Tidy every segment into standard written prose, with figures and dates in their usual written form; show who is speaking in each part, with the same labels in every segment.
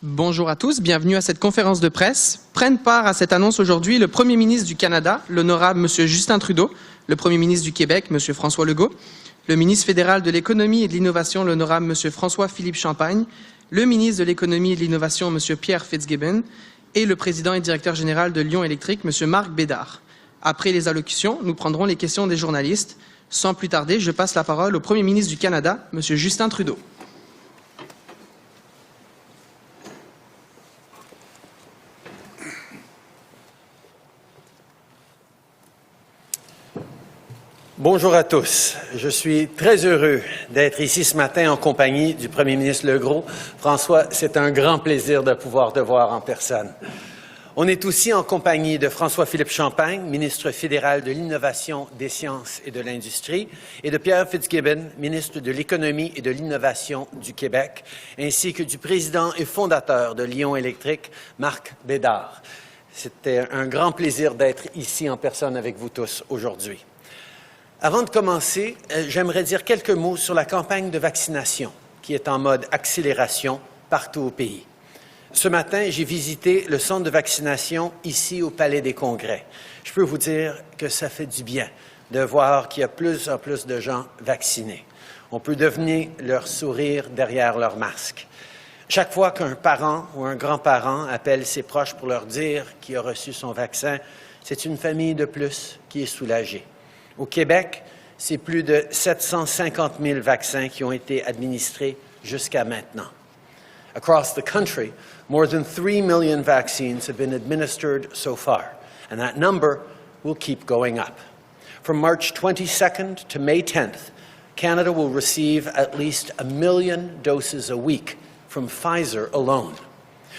Speaker 1: Bonjour à tous, bienvenue à cette conférence de presse. Prennent part à cette annonce aujourd'hui le Premier ministre du Canada, l'honorable M. Justin Trudeau, le Premier ministre du Québec, M. François Legault, le ministre fédéral de l'Économie et de l'Innovation, l'honorable M. François-Philippe Champagne, le ministre de l'Économie et de l'Innovation, M. Pierre Fitzgibbon, et le président et directeur général de Lion Électrique, M. Marc Bédard. Après les allocutions, nous prendrons les questions des journalistes. Sans plus tarder, je passe la parole au Premier ministre du Canada, M. Justin Trudeau.
Speaker 2: Bonjour à tous. Je suis très heureux d'être ici ce matin en compagnie du Premier ministre Legault. François, c'est un grand plaisir de pouvoir te voir en personne. On est aussi en compagnie de François-Philippe Champagne, ministre fédéral de l'Innovation, des Sciences et de l'Industrie, et de Pierre Fitzgibbon, ministre de l'Économie et de l'Innovation du Québec, ainsi que du président et fondateur de Lion Électrique, Marc Bédard. C'était un grand plaisir d'être ici en personne avec vous tous aujourd'hui. Avant de commencer, j'aimerais dire quelques mots sur la campagne de vaccination qui est en mode accélération partout au pays. Ce matin, j'ai visité le centre de vaccination ici au Palais des Congrès. Je peux vous dire que ça fait du bien de voir qu'il y a plus en plus de gens vaccinés. On peut deviner leur sourire derrière leur masque. Chaque fois qu'un parent ou un grand-parent appelle ses proches pour leur dire qu'il a reçu son vaccin, c'est une famille de plus qui est soulagée. Au Québec, c'est plus de 750 000 vaccins qui ont été administrés jusqu'à maintenant. Across the country, more than 3 million vaccines have been administered so far, and that number will keep going up. From March 22nd to May 10th, Canada will receive at least 1 million doses a week from Pfizer alone.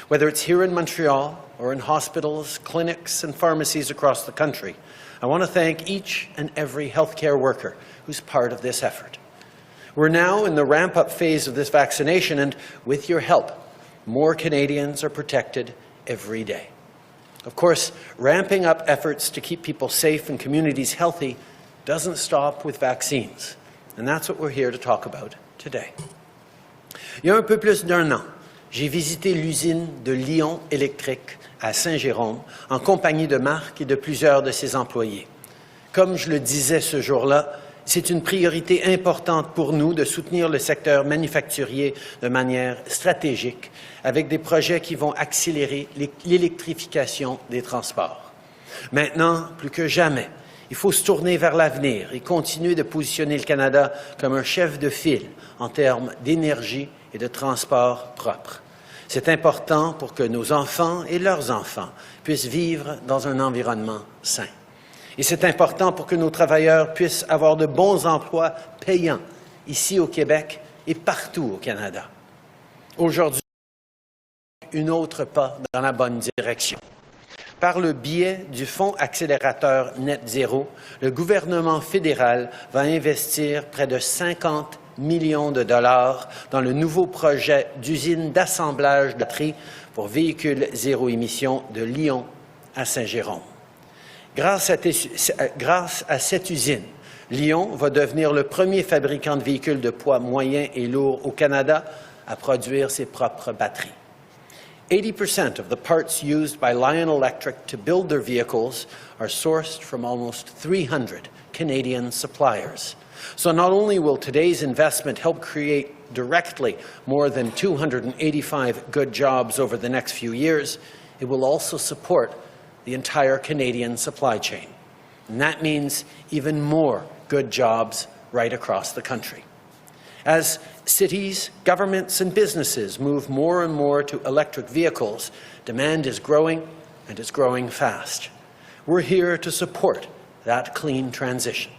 Speaker 2: Whether it's here in Montreal or in hospitals, clinics, and pharmacies across the country, I want to thank each and every healthcare worker who's part of this effort. We're now in the ramp-up phase of this vaccination, and with your help, more Canadians are protected every day. Of course, ramping up efforts to keep people safe and communities healthy doesn't stop with vaccines, and that's what we're here to talk about today. Il y a un peu plus d'1 an, j'ai visité l'usine de Lion Électrique à Saint-Jérôme, en compagnie de Marc et de plusieurs de ses employés. Comme je le disais ce jour-là, c'est une priorité importante pour nous de soutenir le secteur manufacturier de manière stratégique, avec des projets qui vont accélérer l'électrification des transports. Maintenant, plus que jamais, il faut se tourner vers l'avenir et continuer de positionner le Canada comme un chef de file en termes d'énergie et de transport propre. C'est important pour que nos enfants et leurs enfants puissent vivre dans un environnement sain. Et c'est important pour que nos travailleurs puissent avoir de bons emplois payants ici au Québec et partout au Canada. Aujourd'hui, une autre pas dans la bonne direction. Par le biais du Fonds accélérateur Net Zéro, le gouvernement fédéral va investir près de 50 millions de dollars dans le nouveau projet d'usine d'assemblage de batteries pour véhicules zéro émission de Lyon à Saint-Jérôme. Grâce à cette usine, Lyon va devenir le premier fabricant de véhicules de poids moyen et lourd au Canada à produire ses propres batteries. 80% of the parts used by Lion Electric to build their vehicles are sourced from almost 300 Canadian suppliers. So not only will today's investment help create directly more than 285 good jobs over the next few years, it will also support the entire Canadian supply chain. And that means even more good jobs right across the country. As cities, governments, and businesses move more and more to electric vehicles, demand is growing, and it's growing fast. We're here to support that clean transition.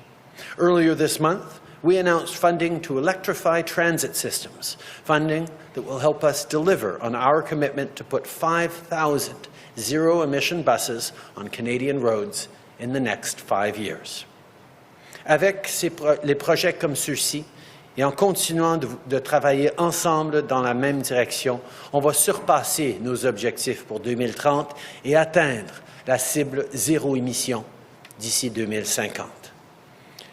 Speaker 2: Earlier this month, we announced funding to electrify transit systems, funding that will help us deliver on our commitment to put 5,000 zero-emission buses on Canadian roads in the next 5 years. Avec les projets comme ceux-ci, et en continuant de travailler ensemble dans la même direction, on va surpasser nos objectifs pour 2030 et atteindre la cible zéro émission d'ici 2050.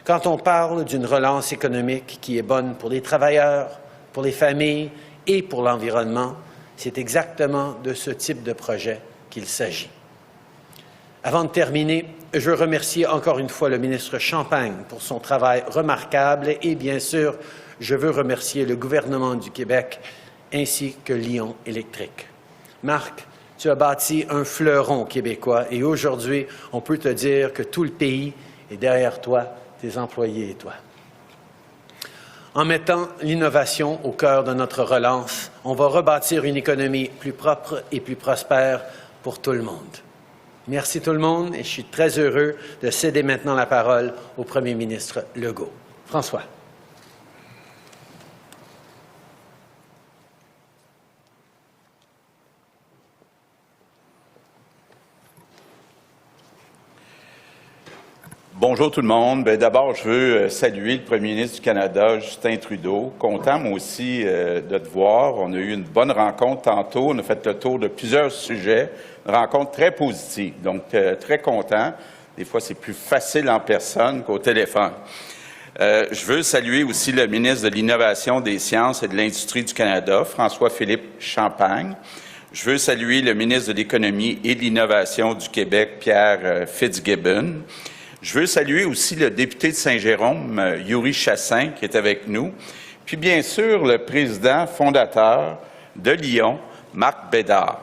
Speaker 2: Quand on parle d'une relance économique qui est bonne pour les travailleurs, pour les familles et pour l'environnement, C'est exactement de ce type de projet qu'il s'agit. Avant de terminer, je veux remercier encore une fois le ministre Champagne pour son travail remarquable et, bien sûr, je veux remercier le gouvernement du Québec ainsi que Lion Électrique. Marc, tu as bâti un fleuron québécois et aujourd'hui, on peut te dire que tout le pays est derrière toi, tes employés et toi. En mettant l'innovation au cœur de notre relance, on va rebâtir une économie plus propre et plus prospère pour tout le monde. Merci tout le monde et je suis très heureux de céder maintenant la parole au premier ministre Legault. François.
Speaker 3: Bonjour tout le monde. D'abord, je veux saluer le premier ministre du Canada, Justin Trudeau. Content, moi aussi, de te voir. On a eu une bonne rencontre tantôt. On a fait le tour de plusieurs sujets. Une rencontre très positive. Donc, très content. Des fois, c'est plus facile en personne qu'au téléphone. Je veux saluer aussi le ministre de l'Innovation, des Sciences et de l'Industrie du Canada, François-Philippe Champagne. Je veux saluer le ministre de l'Économie et de l'Innovation du Québec, Pierre Fitzgibbon. Je veux saluer aussi le député de Saint-Jérôme, Yuri Chassin, qui est avec nous. Puis, bien sûr, le président fondateur de Lion, Marc Bédard.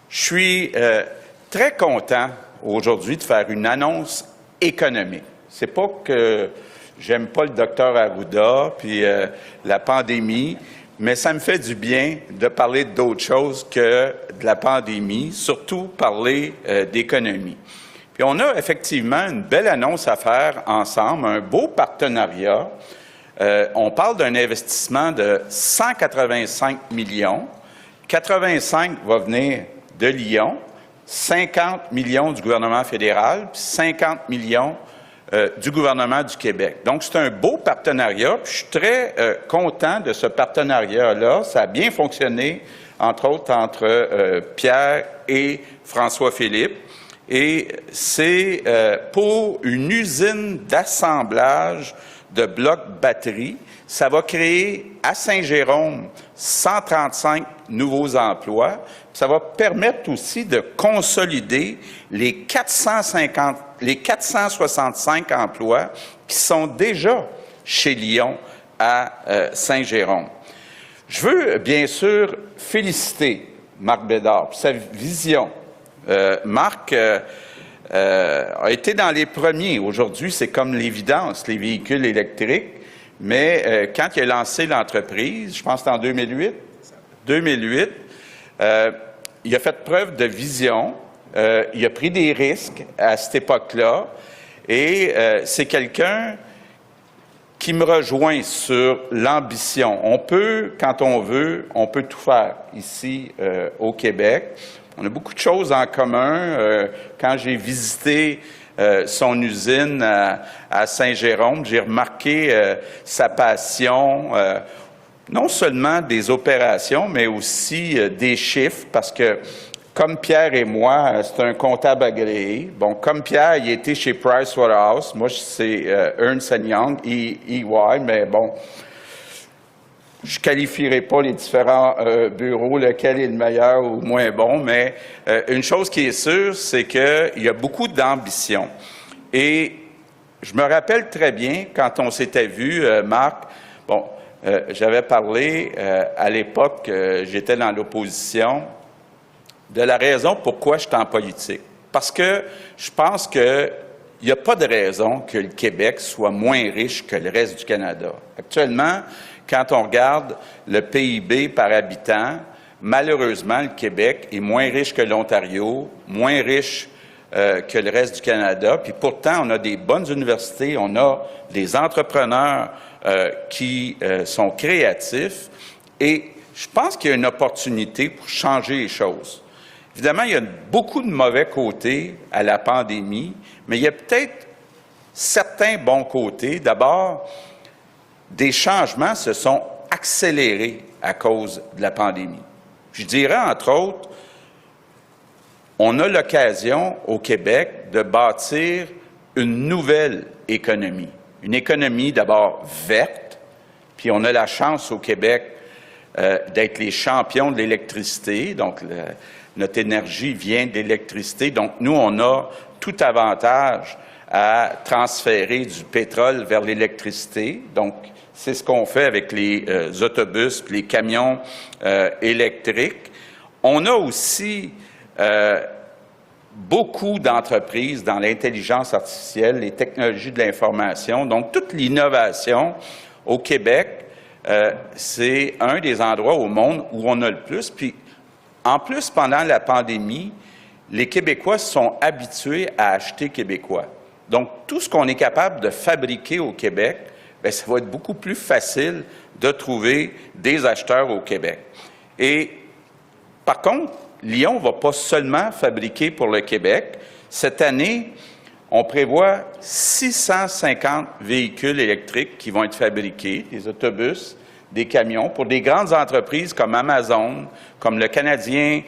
Speaker 3: Je suis très content aujourd'hui de faire une annonce économique. C'est pas que j'aime pas le docteur Arruda puis la pandémie, mais ça me fait du bien de parler d'autre chose que de la pandémie, surtout parler d'économie. Puis on a effectivement une belle annonce à faire ensemble, un beau partenariat. On parle d'un investissement de 185 millions. 85 va venir de Lyon, 50 millions du gouvernement fédéral, puis 50 millions du gouvernement du Québec. Donc, c'est un beau partenariat. Puis je suis très content de ce partenariat-là. Ça a bien fonctionné, entre autres, entre Pierre et François-Philippe. Et c'est pour une usine d'assemblage de blocs batteries. Ça va créer à Saint-Jérôme 135 nouveaux emplois. Ça va permettre aussi de consolider les 465 emplois qui sont déjà chez Lion à Saint-Jérôme. Je veux bien sûr féliciter Marc Bédard pour sa vision. Marc a été dans les premiers. Aujourd'hui, c'est comme l'évidence, les véhicules électriques. Mais quand il a lancé l'entreprise, je pense que c'était en 2008, il a fait preuve de vision. Il a pris des risques à cette époque-là. Et c'est quelqu'un qui me rejoint sur l'ambition. On peut, quand on veut, on peut tout faire ici au Québec. On a beaucoup de choses en commun. Quand j'ai visité son usine à Saint-Jérôme, j'ai remarqué sa passion, non seulement des opérations, mais aussi des chiffres, parce que comme Pierre et moi, c'est un comptable agréé. Bon, comme Pierre, il était chez Pricewaterhouse. Moi, c'est Ernst & Young, EY, mais bon, je qualifierai pas les différents bureaux, lequel est le meilleur ou moins bon, mais une chose qui est sûre, c'est qu'il y a beaucoup d'ambition. Et je me rappelle très bien, quand on s'était vu, Marc, bon, j'avais parlé à l'époque, j'étais dans l'opposition, de la raison pourquoi je suis en politique. Parce que je pense qu'il n'y a pas de raison que le Québec soit moins riche que le reste du Canada. Actuellement, quand on regarde le PIB par habitant, malheureusement, le Québec est moins riche que l'Ontario, moins riche que le reste du Canada. Puis pourtant, on a des bonnes universités, on a des entrepreneurs qui sont créatifs. Et je pense qu'il y a une opportunité pour changer les choses. Évidemment, il y a beaucoup de mauvais côtés à la pandémie, mais il y a peut-être certains bons côtés. D'abord, des changements se sont accélérés à cause de la pandémie. Je dirais, entre autres, on a l'occasion au Québec de bâtir une nouvelle économie. Une économie d'abord verte, puis on a la chance au Québec d'être les champions de l'électricité. Donc, notre énergie vient de l'électricité. Donc, nous, on a tout avantage à transférer du pétrole vers l'électricité. Donc, c'est ce qu'on fait avec les autobus, les camions électriques. On a aussi beaucoup d'entreprises dans l'intelligence artificielle, les technologies de l'information. Donc, toute l'innovation au Québec, c'est un des endroits au monde où on a le plus. Puis, en plus, pendant la pandémie, les Québécois se sont habitués à acheter québécois. Donc, tout ce qu'on est capable de fabriquer au Québec, bien, ça va être beaucoup plus facile de trouver des acheteurs au Québec. Et, par contre, Lion ne va pas seulement fabriquer pour le Québec. Cette année, on prévoit 650 véhicules électriques qui vont être fabriqués, des autobus, des camions, pour des grandes entreprises comme Amazon, comme le Canadien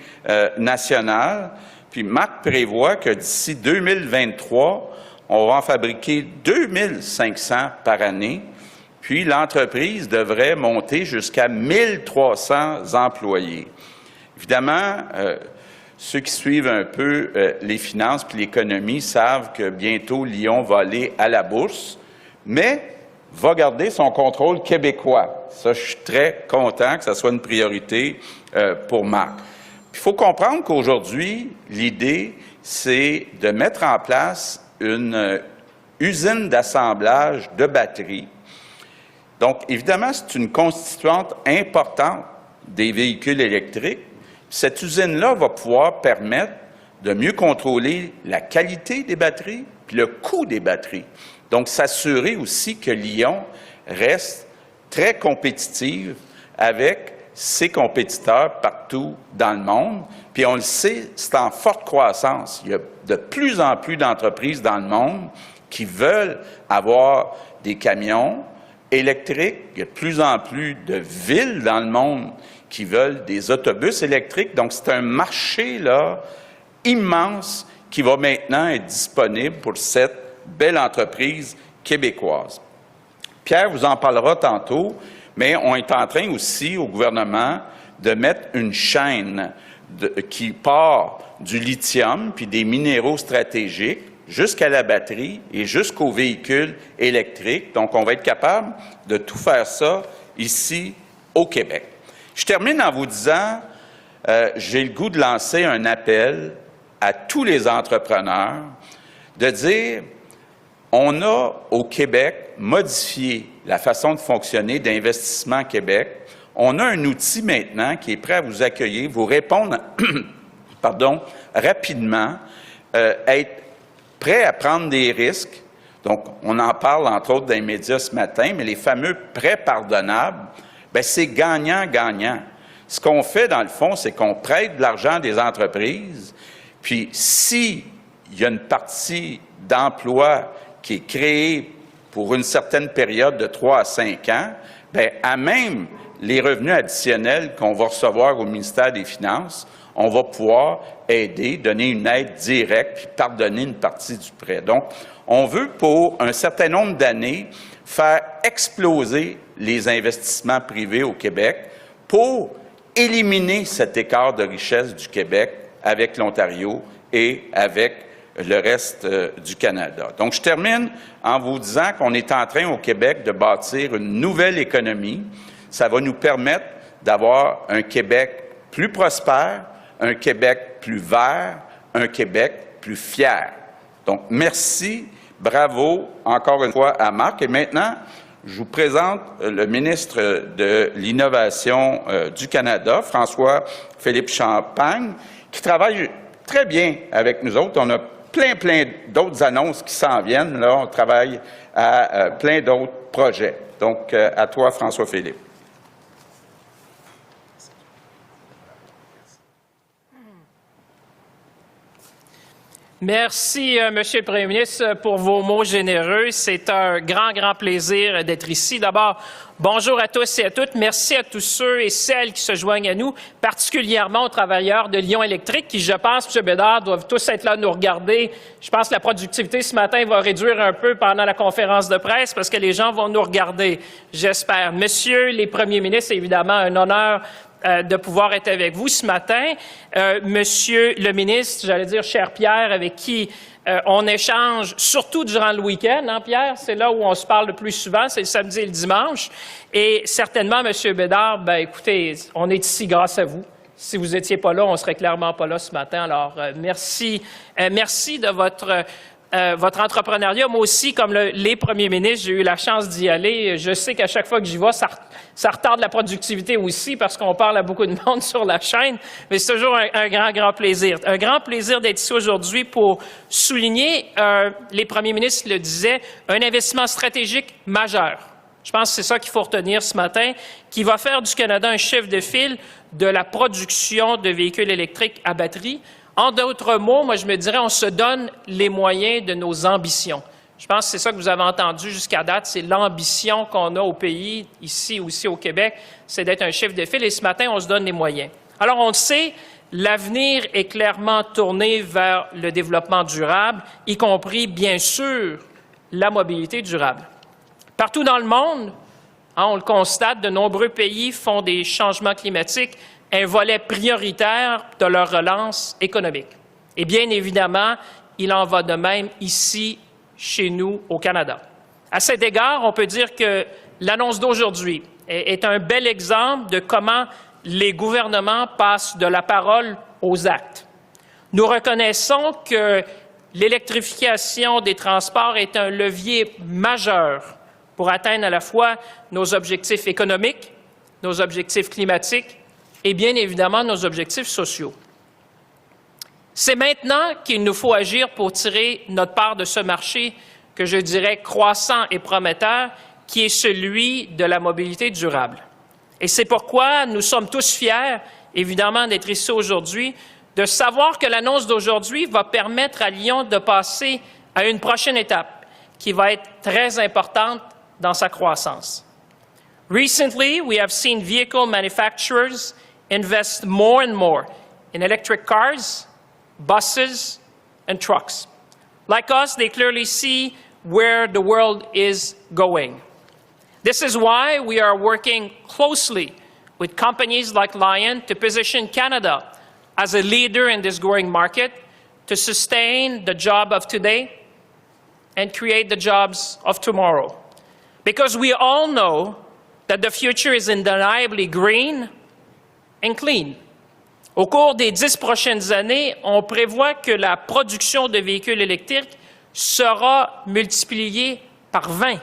Speaker 3: national. Puis Marc prévoit que d'ici 2023, on va en fabriquer 2500 par année. Puis l'entreprise devrait monter jusqu'à 1300 employés. Évidemment, ceux qui suivent un peu les finances puis l'économie savent que bientôt Lion va aller à la bourse, mais va garder son contrôle québécois. Ça, je suis très content que ça soit une priorité pour Marc. Il faut comprendre qu'aujourd'hui, l'idée, c'est de mettre en place une usine d'assemblage de batteries. Donc, évidemment, c'est une constituante importante des véhicules électriques. Cette usine-là va pouvoir permettre de mieux contrôler la qualité des batteries puis le coût des batteries. Donc, s'assurer aussi que Lion reste très compétitive avec ses compétiteurs partout dans le monde. Puis on le sait, c'est en forte croissance. Il y a de plus en plus d'entreprises dans le monde qui veulent avoir des camions électriques. Il y a de plus en plus de villes dans le monde qui veulent des autobus électriques. Donc, c'est un marché là immense qui va maintenant être disponible pour cette belle entreprise québécoise. Pierre vous en parlera tantôt, mais on est en train aussi, au gouvernement, de mettre une chaîne qui part du lithium puis des minéraux stratégiques jusqu'à la batterie et jusqu'aux véhicules électriques. Donc, on va être capable de tout faire ça ici au Québec. Je termine en vous disant, j'ai le goût de lancer un appel à tous les entrepreneurs de dire, on a au Québec modifié la façon de fonctionner d'Investissement Québec. On a un outil maintenant qui est prêt à vous accueillir, vous répondre rapidement, être prêt à prendre des risques. Donc, on en parle entre autres dans les médias ce matin, mais les fameux prêts pardonnables, bien, c'est gagnant-gagnant. Ce qu'on fait, dans le fond, c'est qu'on prête de l'argent à des entreprises, puis s'il y a une partie d'emploi qui est créée pour une certaine période de 3 à 5 ans, bien, à même les revenus additionnels qu'on va recevoir au ministère des Finances, on va pouvoir aider, donner une aide directe, puis pardonner une partie du prêt. Donc, on veut, pour un certain nombre d'années, faire exploser les investissements privés au Québec pour éliminer cet écart de richesse du Québec avec l'Ontario et avec le reste du Canada. Donc, je termine en vous disant qu'on est en train au Québec de bâtir une nouvelle économie. Ça va nous permettre d'avoir un Québec plus prospère, un Québec plus vert, un Québec plus fier. Donc, merci, bravo encore une fois à Marc. Et maintenant, je vous présente le ministre de l'Innovation du Canada, François-Philippe Champagne, qui travaille très bien avec nous autres. On a plein d'autres annonces qui s'en viennent. Là, on travaille à plein d'autres projets. Donc, à toi, François-Philippe.
Speaker 4: Merci, Monsieur le Premier ministre, pour vos mots généreux. C'est un grand plaisir d'être ici. D'abord, bonjour à tous et à toutes. Merci à tous ceux et celles qui se joignent à nous, particulièrement aux travailleurs de Lion Électrique qui, je pense, M. Bédard, doivent tous être là à nous regarder. Je pense que la productivité ce matin va réduire un peu pendant la conférence de presse parce que les gens vont nous regarder, j'espère. Messieurs les premiers ministres, c'est évidemment un honneur de pouvoir être avec vous ce matin. Monsieur le ministre, j'allais dire cher Pierre, avec qui on échange surtout durant le week-end, hein, Pierre? C'est là où on se parle le plus souvent, c'est le samedi et le dimanche. Et certainement, Monsieur Bédard, ben écoutez, on est ici grâce à vous. Si vous n'étiez pas là, on serait clairement pas là ce matin. Alors, merci de votre entrepreneuriat. Moi aussi, comme les premiers ministres, j'ai eu la chance d'y aller. Je sais qu'à chaque fois que j'y vais, ça retarde la productivité aussi parce qu'on parle à beaucoup de monde sur la chaîne, mais c'est toujours un grand plaisir. Un grand plaisir d'être ici aujourd'hui pour souligner, les premiers ministres le disaient, un investissement stratégique majeur. Je pense que c'est ça qu'il faut retenir ce matin, qui va faire du Canada un chef de file de la production de véhicules électriques à batterie. En d'autres mots, moi, je me dirais, on se donne les moyens de nos ambitions. Je pense que c'est ça que vous avez entendu jusqu'à date, c'est l'ambition qu'on a au pays, ici aussi au Québec, c'est d'être un chef de file. Et ce matin, on se donne les moyens. Alors, on le sait, l'avenir est clairement tourné vers le développement durable, y compris, bien sûr, la mobilité durable. Partout dans le monde, hein, on le constate, de nombreux pays font des changements climatiques un volet prioritaire de leur relance économique. Et bien évidemment, il en va de même ici, chez nous, au Canada. À cet égard, on peut dire que l'annonce d'aujourd'hui est un bel exemple de comment les gouvernements passent de la parole aux actes. Nous reconnaissons que l'électrification des transports est un levier majeur pour atteindre à la fois nos objectifs économiques, nos objectifs climatiques et bien évidemment nos objectifs sociaux. C'est maintenant qu'il nous faut agir pour tirer notre part de ce marché que je dirais croissant et prometteur, qui est celui de la mobilité durable. Et c'est pourquoi nous sommes tous fiers, évidemment, d'être ici aujourd'hui, de savoir que l'annonce d'aujourd'hui va permettre à Lyon de passer à une prochaine étape qui va être très importante dans sa croissance. Recently, we have seen vehicle manufacturers invest more and more in electric cars, buses, and trucks. Like us, they clearly see where the world is going. This is why we are working closely with companies like Lion to position Canada as a leader in this growing market, to sustain the job of today and create the jobs of tomorrow. Because we all know that the future is undeniably green and clean. Au cours des 10 prochaines années, on prévoit que la production de véhicules électriques sera multipliée par 20.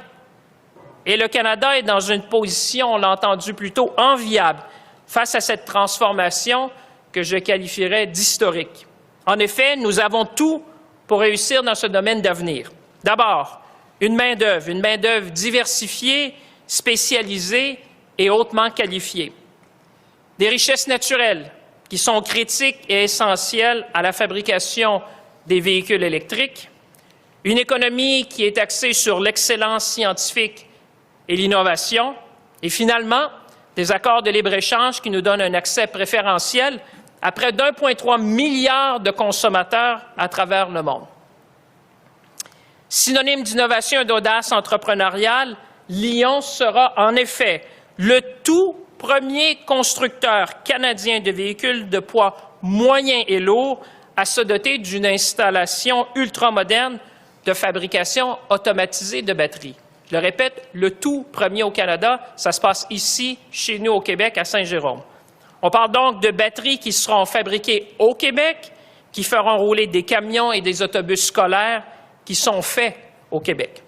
Speaker 4: Et le Canada est dans une position, on l'a entendu plus tôt, enviable face à cette transformation que je qualifierais d'historique. En effet, nous avons tout pour réussir dans ce domaine d'avenir. D'abord, une main-d'œuvre diversifiée, spécialisée et hautement qualifiée. Des richesses naturelles qui sont critiques et essentielles à la fabrication des véhicules électriques. Une économie qui est axée sur l'excellence scientifique et l'innovation. Et finalement, des accords de libre-échange qui nous donnent un accès préférentiel à près d'1,3 milliard de consommateurs à travers le monde. Synonyme d'innovation et d'audace entrepreneuriale, Lion sera en effet le tout premier constructeur canadien de véhicules de poids moyen et lourd à se doter d'une installation ultramoderne de fabrication automatisée de batteries. Je le répète, le tout premier au Canada, ça se passe ici, chez nous au Québec, à Saint-Jérôme. On parle donc de batteries qui seront fabriquées au Québec, qui feront rouler des camions et des autobus scolaires qui sont faits au Québec.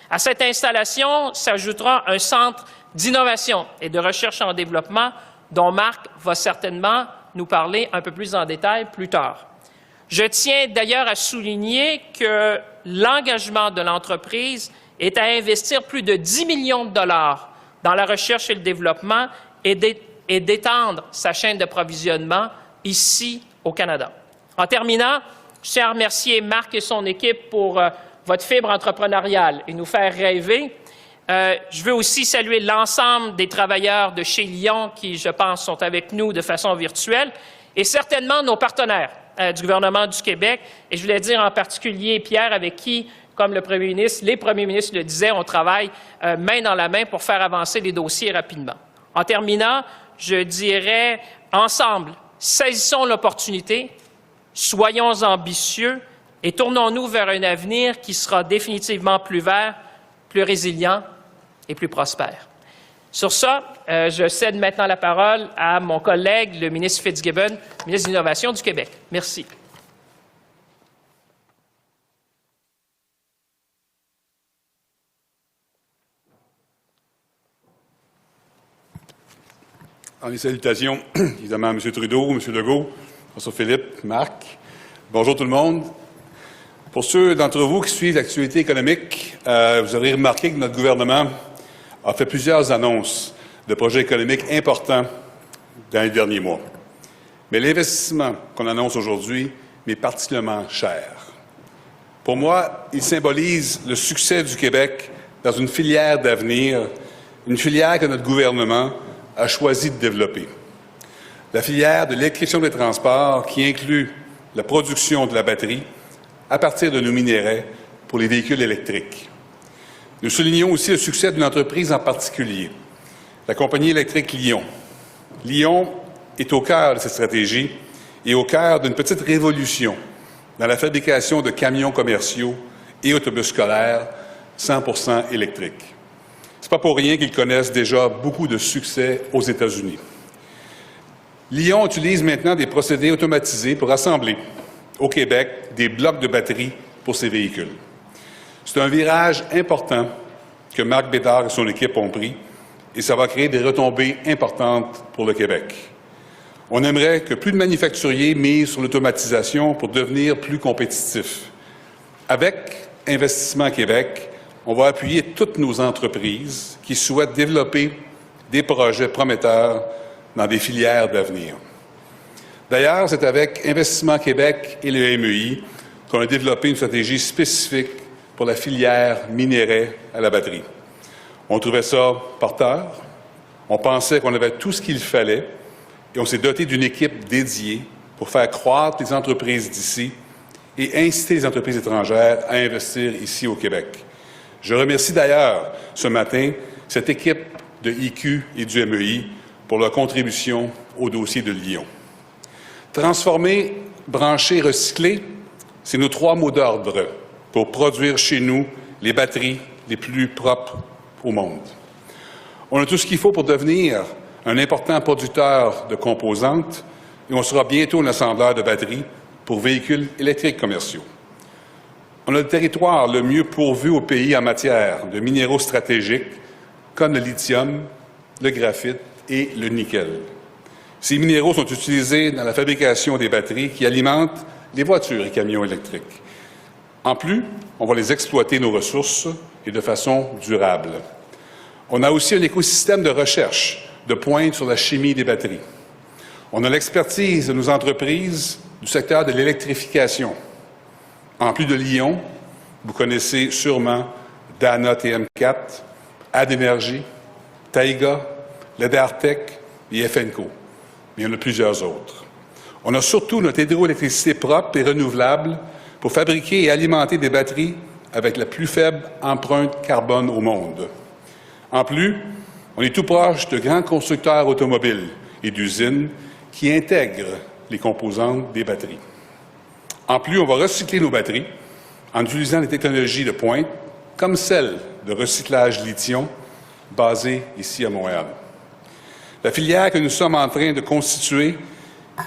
Speaker 4: À cette installation s'ajoutera un centre d'innovation et de recherche en développement dont Marc va certainement nous parler un peu plus en détail plus tard. Je tiens d'ailleurs à souligner que l'engagement de l'entreprise est à investir plus de 10 millions de dollars dans la recherche et le développement et d'étendre sa chaîne d'approvisionnement ici au Canada. En terminant, Je tiens à remercier Marc et son équipe pour votre fibre entrepreneuriale et nous faire rêver. Je veux aussi saluer l'ensemble des travailleurs de chez Lion qui, je pense, sont avec nous de façon virtuelle et certainement nos partenaires du gouvernement du Québec. Et je voulais dire en particulier Pierre, avec qui, comme les premiers ministres le disaient, on travaille main dans la main pour faire avancer les dossiers rapidement. En terminant, je dirais ensemble, saisissons l'opportunité, soyons ambitieux et tournons-nous vers un avenir qui sera définitivement plus vert, plus résilient et plus prospère. Sur ça, je cède maintenant la parole à mon collègue, le ministre Fitzgibbon, ministre de l'Innovation du Québec. Merci.
Speaker 5: Les salutations, évidemment, à M. Trudeau, M. Legault, François-Philippe, Marc. Bonjour tout le monde. Pour ceux d'entre vous qui suivent l'actualité économique, vous aurez remarqué que notre gouvernement a fait plusieurs annonces de projets économiques importants dans les derniers mois. Mais l'investissement qu'on annonce aujourd'hui m'est particulièrement cher. Pour moi, il symbolise le succès du Québec dans une filière d'avenir, une filière que notre gouvernement a choisi de développer. La filière de l'électrification des transports qui inclut la production de la batterie à partir de nos minéraux pour les véhicules électriques. Nous soulignons aussi le succès d'une entreprise en particulier, la compagnie électrique Lion. Lion est au cœur de cette stratégie et au cœur d'une petite révolution dans la fabrication de camions commerciaux et autobus scolaires 100% électriques. Ce n'est pas pour rien qu'ils connaissent déjà beaucoup de succès aux États-Unis. Lion utilise maintenant des procédés automatisés pour assembler au Québec des blocs de batterie pour ses véhicules. C'est un virage important que Marc Bédard et son équipe ont pris et ça va créer des retombées importantes pour le Québec. On aimerait que plus de manufacturiers misent sur l'automatisation pour devenir plus compétitifs. Avec Investissement Québec, on va appuyer toutes nos entreprises qui souhaitent développer des projets prometteurs dans des filières d'avenir. D'ailleurs, c'est avec Investissement Québec et le MEI qu'on a développé une stratégie spécifique pour la filière minéraux à la batterie. On trouvait ça porteur, on pensait qu'on avait tout ce qu'il fallait et on s'est doté d'une équipe dédiée pour faire croître les entreprises d'ici et inciter les entreprises étrangères à investir ici au Québec. Je remercie d'ailleurs ce matin cette équipe de IQ et du MEI pour leur contribution au dossier de Lion. Transformer, brancher, recycler, c'est nos 3 mots d'ordre pour produire chez nous les batteries les plus propres au monde. On a tout ce qu'il faut pour devenir un important producteur de composantes et on sera bientôt un assembleur de batteries pour véhicules électriques commerciaux. On a le territoire le mieux pourvu au pays en matière de minéraux stratégiques comme le lithium, le graphite et le nickel. Ces minéraux sont utilisés dans la fabrication des batteries qui alimentent les voitures et camions électriques. En plus, on va les exploiter, nos ressources, et de façon durable. On a aussi un écosystème de recherche de pointe sur la chimie des batteries. On a l'expertise de nos entreprises du secteur de l'électrification. En plus de Lion, vous connaissez sûrement Dana TM4, Adénergie, Taiga, Ledartec et FNCO. Mais il y en a plusieurs autres. On a surtout notre hydroélectricité propre et renouvelable pour fabriquer et alimenter des batteries avec la plus faible empreinte carbone au monde. En plus, on est tout proche de grands constructeurs automobiles et d'usines qui intègrent les composantes des batteries. En plus, on va recycler nos batteries en utilisant des technologies de pointe comme celle de recyclage lithium basée ici à Montréal. La filière que nous sommes en train de constituer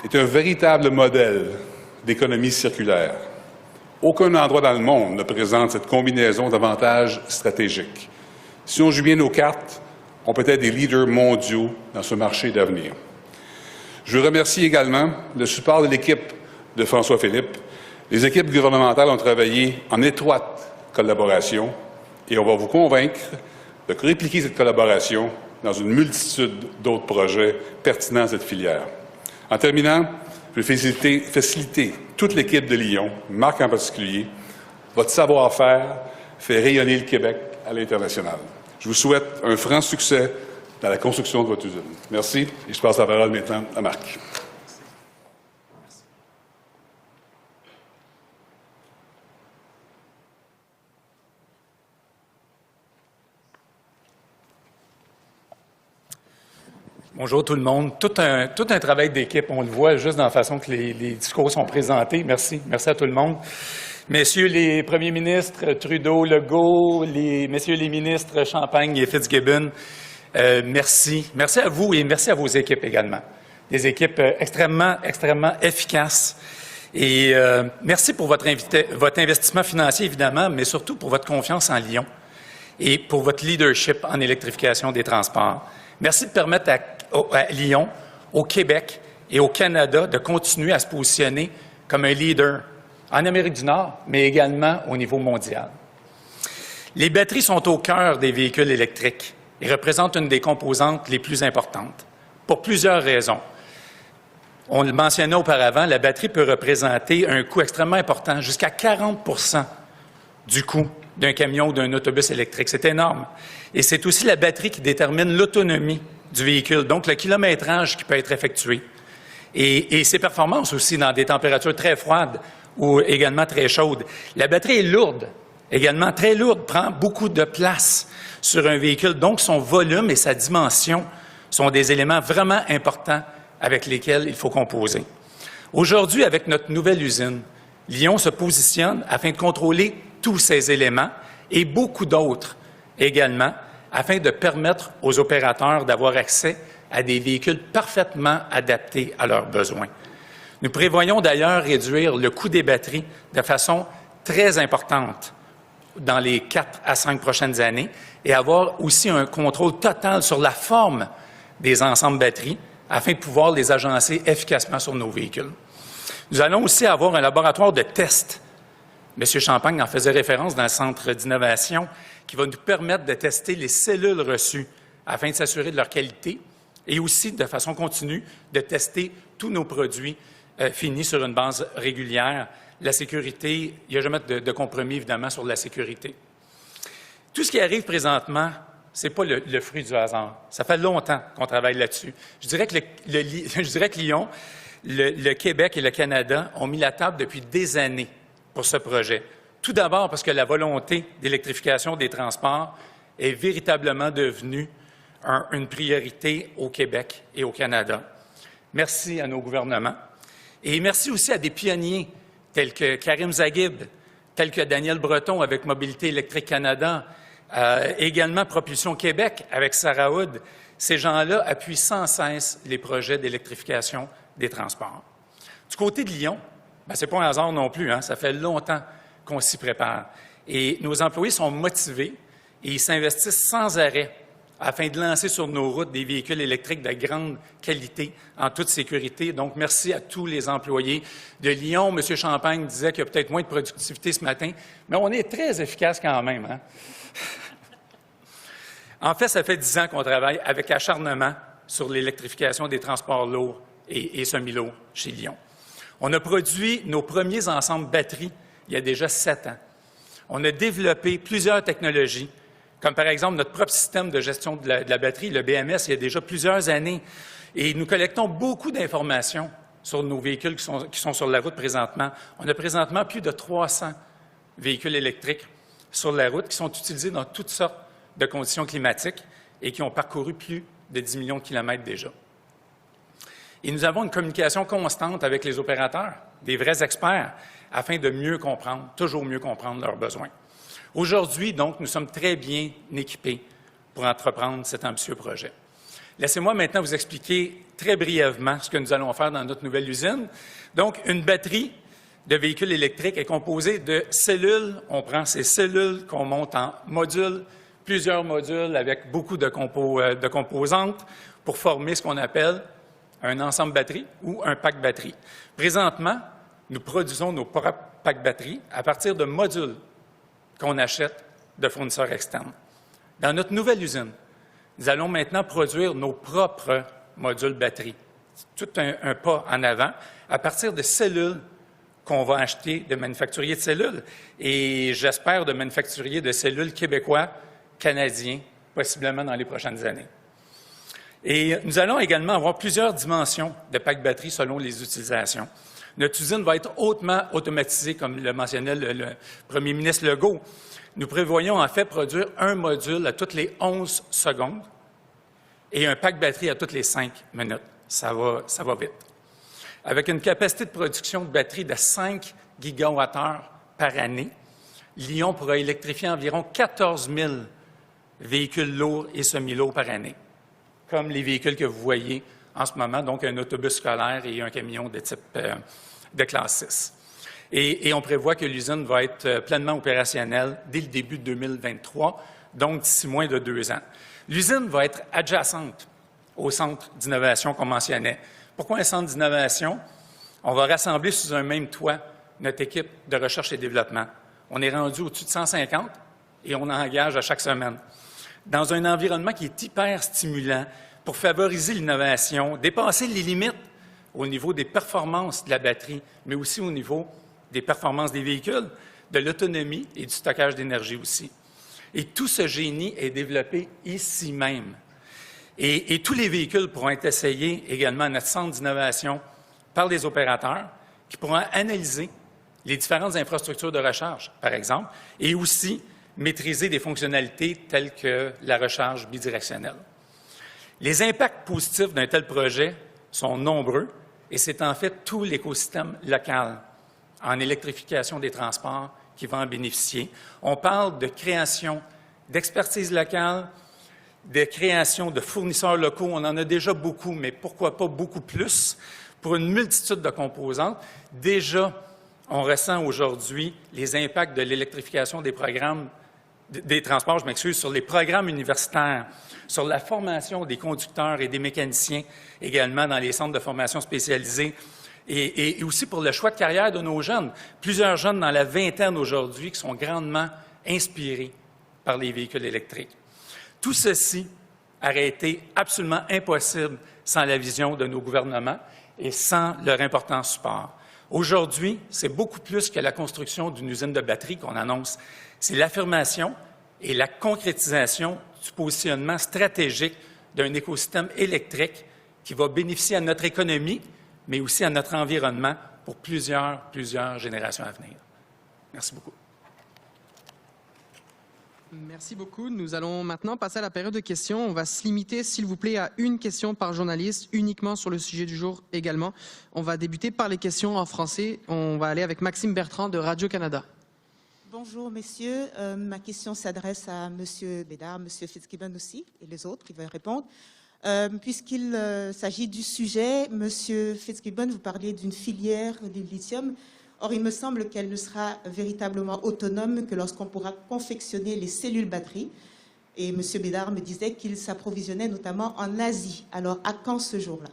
Speaker 5: est un véritable modèle d'économie circulaire. Aucun endroit dans le monde ne présente cette combinaison d'avantages stratégiques. Si on joue bien nos cartes, on peut être des leaders mondiaux dans ce marché d'avenir. Je remercie également le support de l'équipe de François-Philippe. Les équipes gouvernementales ont travaillé en étroite collaboration et on va vous convaincre de répliquer cette collaboration dans une multitude d'autres projets pertinents à cette filière. En terminant, Je veux faciliter toute l'équipe de Lyon, Marc en particulier. Votre savoir-faire fait rayonner le Québec à l'international. Je vous souhaite un franc succès dans la construction de votre usine. Merci et je passe la parole maintenant à Marc.
Speaker 6: Bonjour tout le monde. Tout un travail d'équipe, on le voit juste dans la façon que les discours sont présentés. Merci. Merci à tout le monde. Messieurs les premiers ministres Trudeau, Legault, messieurs les ministres Champagne et Fitzgibbon, merci. Merci à vous et merci à vos équipes également. Des équipes extrêmement efficaces. Et merci pour votre investissement financier, évidemment, mais surtout pour votre confiance en Lyon et pour votre leadership en électrification des transports. Merci de permettre à Lyon, au Québec et au Canada de continuer à se positionner comme un leader en Amérique du Nord, mais également au niveau mondial. Les batteries sont au cœur des véhicules électriques et représentent une des composantes les plus importantes, pour plusieurs raisons. On le mentionnait auparavant, la batterie peut représenter un coût extrêmement important, jusqu'à 40 % du coût d'un camion ou d'un autobus électrique. C'est énorme. Et c'est aussi la batterie qui détermine l'autonomie du véhicule, donc le kilométrage qui peut être effectué. Et ses performances aussi dans des températures très froides ou également très chaudes. La batterie est lourde, également très lourde, prend beaucoup de place sur un véhicule. Donc, son volume et sa dimension sont des éléments vraiment importants avec lesquels il faut composer. Aujourd'hui, avec notre nouvelle usine, Lyon se positionne afin de contrôler tous ces éléments et beaucoup d'autres également, afin de permettre aux opérateurs d'avoir accès à des véhicules parfaitement adaptés à leurs besoins. Nous prévoyons d'ailleurs réduire le coût des batteries de façon très importante dans les 4 à 5 prochaines années et avoir aussi un contrôle total sur la forme des ensembles batteries afin de pouvoir les agencer efficacement sur nos véhicules. Nous allons aussi avoir un laboratoire de tests. M. Champagne en faisait référence dans le centre d'innovation qui va nous permettre de tester les cellules reçues afin de s'assurer de leur qualité et aussi, de façon continue, de tester tous nos produits finis sur une base régulière. La sécurité, il n'y a jamais de compromis, évidemment, sur la sécurité. Tout ce qui arrive présentement, ce n'est pas le fruit du hasard. Ça fait longtemps qu'on travaille là-dessus. Je dirais que Lyon, le Québec et le Canada ont mis la table depuis des années pour ce projet. Tout d'abord parce que la volonté d'électrification des transports est véritablement devenue une priorité au Québec et au Canada. Merci à nos gouvernements et merci aussi à des pionniers tels que Karim Zaghib, tels que Daniel Breton avec Mobilité électrique Canada, également Propulsion Québec avec Sarah Hood. Ces gens-là appuient sans cesse les projets d'électrification des transports. Du côté de Lyon, ce n'est pas un hasard non plus, hein? Ça fait longtemps qu'on s'y prépare. Et nos employés sont motivés et ils s'investissent sans arrêt afin de lancer sur nos routes des véhicules électriques de grande qualité, en toute sécurité. Donc, merci à tous les employés de Lyon. M. Champagne disait qu'il y a peut-être moins de productivité ce matin, mais on est très efficace quand même, hein? En fait, ça fait 10 ans qu'on travaille avec acharnement sur l'électrification des transports lourds et semi-lourds chez Lyon. On a produit nos premiers ensembles batteries il y a déjà 7 ans. On a développé plusieurs technologies, comme par exemple notre propre système de gestion de la batterie, le BMS, il y a déjà plusieurs années. Et nous collectons beaucoup d'informations sur nos véhicules qui sont sur la route présentement. On a présentement plus de 300 véhicules électriques sur la route qui sont utilisés dans toutes sortes de conditions climatiques et qui ont parcouru plus de 10 millions de kilomètres déjà. Et nous avons une communication constante avec les opérateurs, des vrais experts, afin de mieux comprendre, toujours mieux comprendre leurs besoins. Aujourd'hui, donc, nous sommes très bien équipés pour entreprendre cet ambitieux projet. Laissez-moi maintenant vous expliquer très brièvement ce que nous allons faire dans notre nouvelle usine. Donc, une batterie de véhicules électriques est composée de cellules. On prend ces cellules qu'on monte en modules, plusieurs modules avec beaucoup de composantes pour former ce qu'on appelle un ensemble batterie ou un pack batterie. Présentement, nous produisons nos propres packs batteries à partir de modules qu'on achète de fournisseurs externes. Dans notre nouvelle usine, nous allons maintenant produire nos propres modules batteries. C'est tout un pas en avant à partir de cellules qu'on va acheter de manufacturiers de cellules. Et j'espère de manufacturiers de cellules québécois, canadiens, possiblement dans les prochaines années. Et nous allons également avoir plusieurs dimensions de pack batterie selon les utilisations. Notre usine va être hautement automatisée, comme le mentionnait le premier ministre Legault. Nous prévoyons en fait produire un module à toutes les 11 secondes et un pack batterie à toutes les 5 minutes. Ça va vite. Avec une capacité de production de batterie de 5 gigawattheures par année, Lyon pourra électrifier environ 14 000 véhicules lourds et semi-lourds par année, comme les véhicules que vous voyez en ce moment, donc un autobus scolaire et un camion de type de classe 6. Et on prévoit que l'usine va être pleinement opérationnelle dès le début de 2023, donc d'ici moins de 2 ans. L'usine va être adjacente au centre d'innovation qu'on mentionnait. Pourquoi un centre d'innovation? On va rassembler sous un même toit notre équipe de recherche et développement. On est rendu au-dessus de 150 et on engage à chaque semaine. Dans un environnement qui est hyper stimulant pour favoriser l'innovation, dépasser les limites au niveau des performances de la batterie, mais aussi au niveau des performances des véhicules, de l'autonomie et du stockage d'énergie aussi. Et tout ce génie est développé ici même. Et tous les véhicules pourront être essayés également à notre centre d'innovation par des opérateurs qui pourront analyser les différentes infrastructures de recharge, par exemple, et aussi maîtriser des fonctionnalités telles que la recharge bidirectionnelle. Les impacts positifs d'un tel projet sont nombreux et c'est en fait tout l'écosystème local en électrification des transports qui va en bénéficier. On parle de création d'expertise locale, de création de fournisseurs locaux. On en a déjà beaucoup, mais pourquoi pas beaucoup plus pour une multitude de composantes. Déjà, on ressent aujourd'hui les impacts de l'électrification des programmes des transports, sur les programmes universitaires, sur la formation des conducteurs et des mécaniciens, également dans les centres de formation spécialisés, et aussi pour le choix de carrière de nos jeunes. Plusieurs jeunes dans la vingtaine aujourd'hui qui sont grandement inspirés par les véhicules électriques. Tout ceci aurait été absolument impossible sans la vision de nos gouvernements et sans leur important support. Aujourd'hui, c'est beaucoup plus que la construction d'une usine de batterie qu'on annonce. C'est l'affirmation et la concrétisation du positionnement stratégique d'un écosystème électrique qui va bénéficier à notre économie, mais aussi à notre environnement pour plusieurs générations à venir. Merci beaucoup.
Speaker 1: Merci beaucoup. Nous allons maintenant passer à la période de questions. On va se limiter, s'il vous plaît, à une question par journaliste, uniquement sur le sujet du jour également. On va débuter par les questions en français. On va aller avec Maxime Bertrand de Radio-Canada.
Speaker 7: Bonjour, messieurs. Ma question s'adresse à M. Bédard, M. Fitzgibbon aussi, et les autres qui veulent répondre. Puisqu'il s'agit du sujet, M. Fitzgibbon, vous parliez d'une filière du lithium. Or, il me semble qu'elle ne sera véritablement autonome que lorsqu'on pourra confectionner les cellules batteries. Et M. Bédard me disait qu'il s'approvisionnait notamment en Asie. Alors, à quand ce jour-là?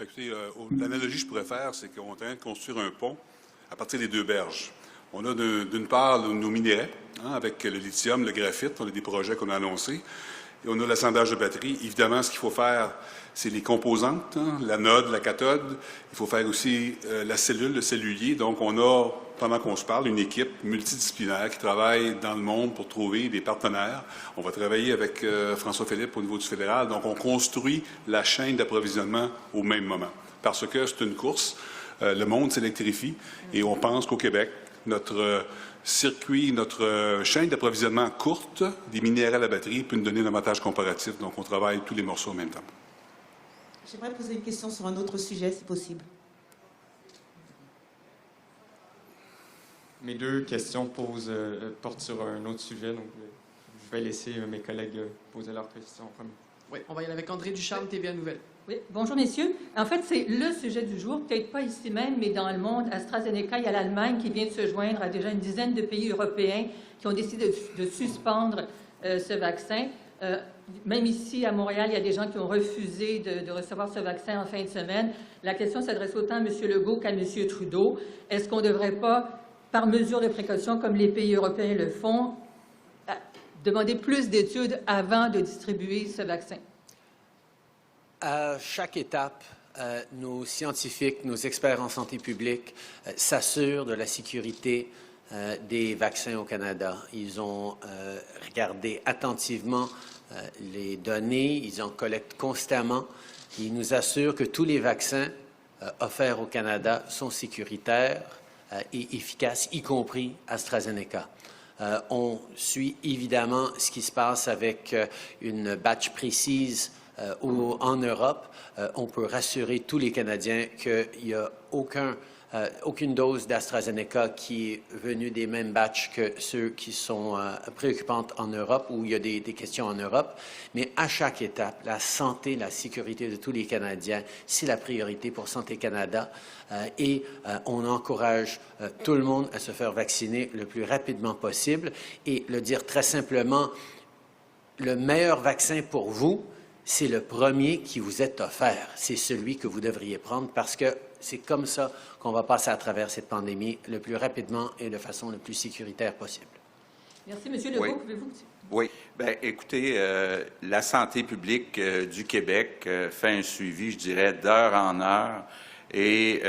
Speaker 5: Écoutez, l'analogie que je pourrais faire, c'est qu'on est en train de construire un pont à partir des 2 berges. On a d'une part nos minéraux, avec le lithium, le graphite, on a des projets qu'on a annoncés. Et on a l'assemblage de batterie. Évidemment, ce qu'il faut faire, c'est les composantes, l'anode, la cathode. Il faut faire aussi la cellule, le cellulier. Donc, on a, pendant qu'on se parle, une équipe multidisciplinaire qui travaille dans le monde pour trouver des partenaires. On va travailler avec François Philippe au niveau du fédéral. Donc, on construit la chaîne d'approvisionnement au même moment. Parce que c'est une course. Le monde s'électrifie et on pense qu'au Québec, notre circuit, notre chaîne d'approvisionnement courte des minéraux à la batterie peut nous donner un avantage comparatif. Donc, on travaille tous les morceaux en même temps.
Speaker 7: J'aimerais poser une question sur un autre sujet, si possible.
Speaker 8: Mes 2 questions portent sur un autre sujet, donc je vais laisser mes collègues poser leurs questions en premier.
Speaker 1: Oui, on va y aller avec André Ducharme, TVA Nouvelle.
Speaker 9: Oui, bonjour messieurs. En fait, c'est le sujet du jour, peut-être pas ici même, mais dans le monde. AstraZeneca, il y a l'Allemagne qui vient de se joindre à déjà une dizaine de pays européens qui ont décidé de suspendre ce vaccin. Même ici, à Montréal, il y a des gens qui ont refusé de recevoir ce vaccin en fin de semaine. La question s'adresse autant à M. Legault qu'à M. Trudeau. Est-ce qu'on ne devrait pas, par mesure de précaution, comme les pays européens le font, demander plus d'études avant de distribuer ce vaccin?
Speaker 2: À chaque étape, nos scientifiques, nos experts en santé publique s'assurent de la sécurité des vaccins au Canada. Ils ont regardé attentivement les données, ils en collectent constamment. Ils nous assurent que tous les vaccins offerts au Canada sont sécuritaires et efficaces, y compris AstraZeneca. On suit évidemment ce qui se passe avec une batch précise en Europe. On peut rassurer tous les Canadiens qu'il n'y a aucune dose d'AstraZeneca qui est venue des mêmes batchs que ceux qui sont préoccupantes en Europe, où il y a des questions en Europe. Mais à chaque étape, la santé, la sécurité de tous les Canadiens, c'est la priorité pour Santé Canada. Et on encourage tout le monde à se faire vacciner le plus rapidement possible. Et le dire très simplement, le meilleur vaccin pour vous, c'est le premier qui vous est offert. C'est celui que vous devriez prendre parce que c'est comme ça qu'on va passer à travers cette pandémie le plus rapidement et de façon la plus sécuritaire possible.
Speaker 9: Merci. Monsieur Legault, pouvez-vous...
Speaker 3: Oui. Bien, écoutez, la santé publique du Québec fait un suivi, je dirais, d'heure en heure et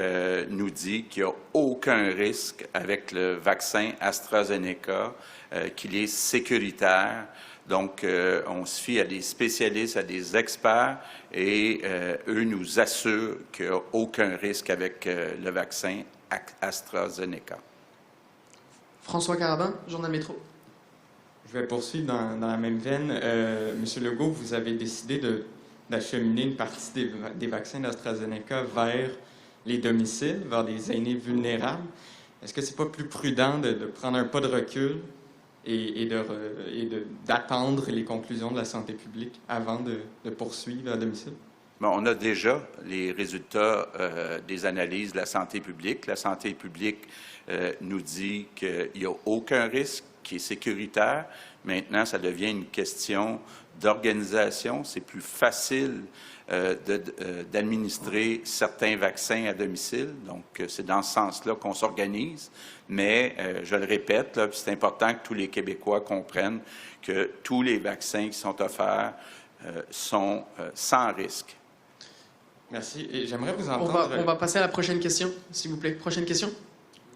Speaker 3: nous dit qu'il n'y a aucun risque avec le vaccin AstraZeneca, qu'il est sécuritaire. Donc, on se fie à des spécialistes, à des experts, et eux nous assurent qu'il n'y a aucun risque avec le vaccin AstraZeneca.
Speaker 1: François Carabin, Journal Métro.
Speaker 8: Je vais poursuivre dans la même veine. Monsieur Legault, vous avez décidé d'acheminer une partie des vaccins d'AstraZeneca vers les domiciles, vers des aînés vulnérables. Est-ce que ce n'est pas plus prudent de prendre un pas de recul et d'attendre les conclusions de la santé publique avant de poursuivre à domicile?
Speaker 3: Bon, on a déjà les résultats des analyses de la santé publique. La santé publique nous dit qu'il n'y a aucun risque, qui est sécuritaire. Maintenant, ça devient une question d'organisation. C'est plus facile d'administrer certains vaccins à domicile. Donc, c'est dans ce sens-là qu'on s'organise. Mais, je le répète, c'est important que tous les Québécois comprennent que tous les vaccins qui sont offerts sont sans risque.
Speaker 8: Merci. Et j'aimerais vous entendre...
Speaker 1: On va passer à la prochaine question, s'il vous plaît. Prochaine question.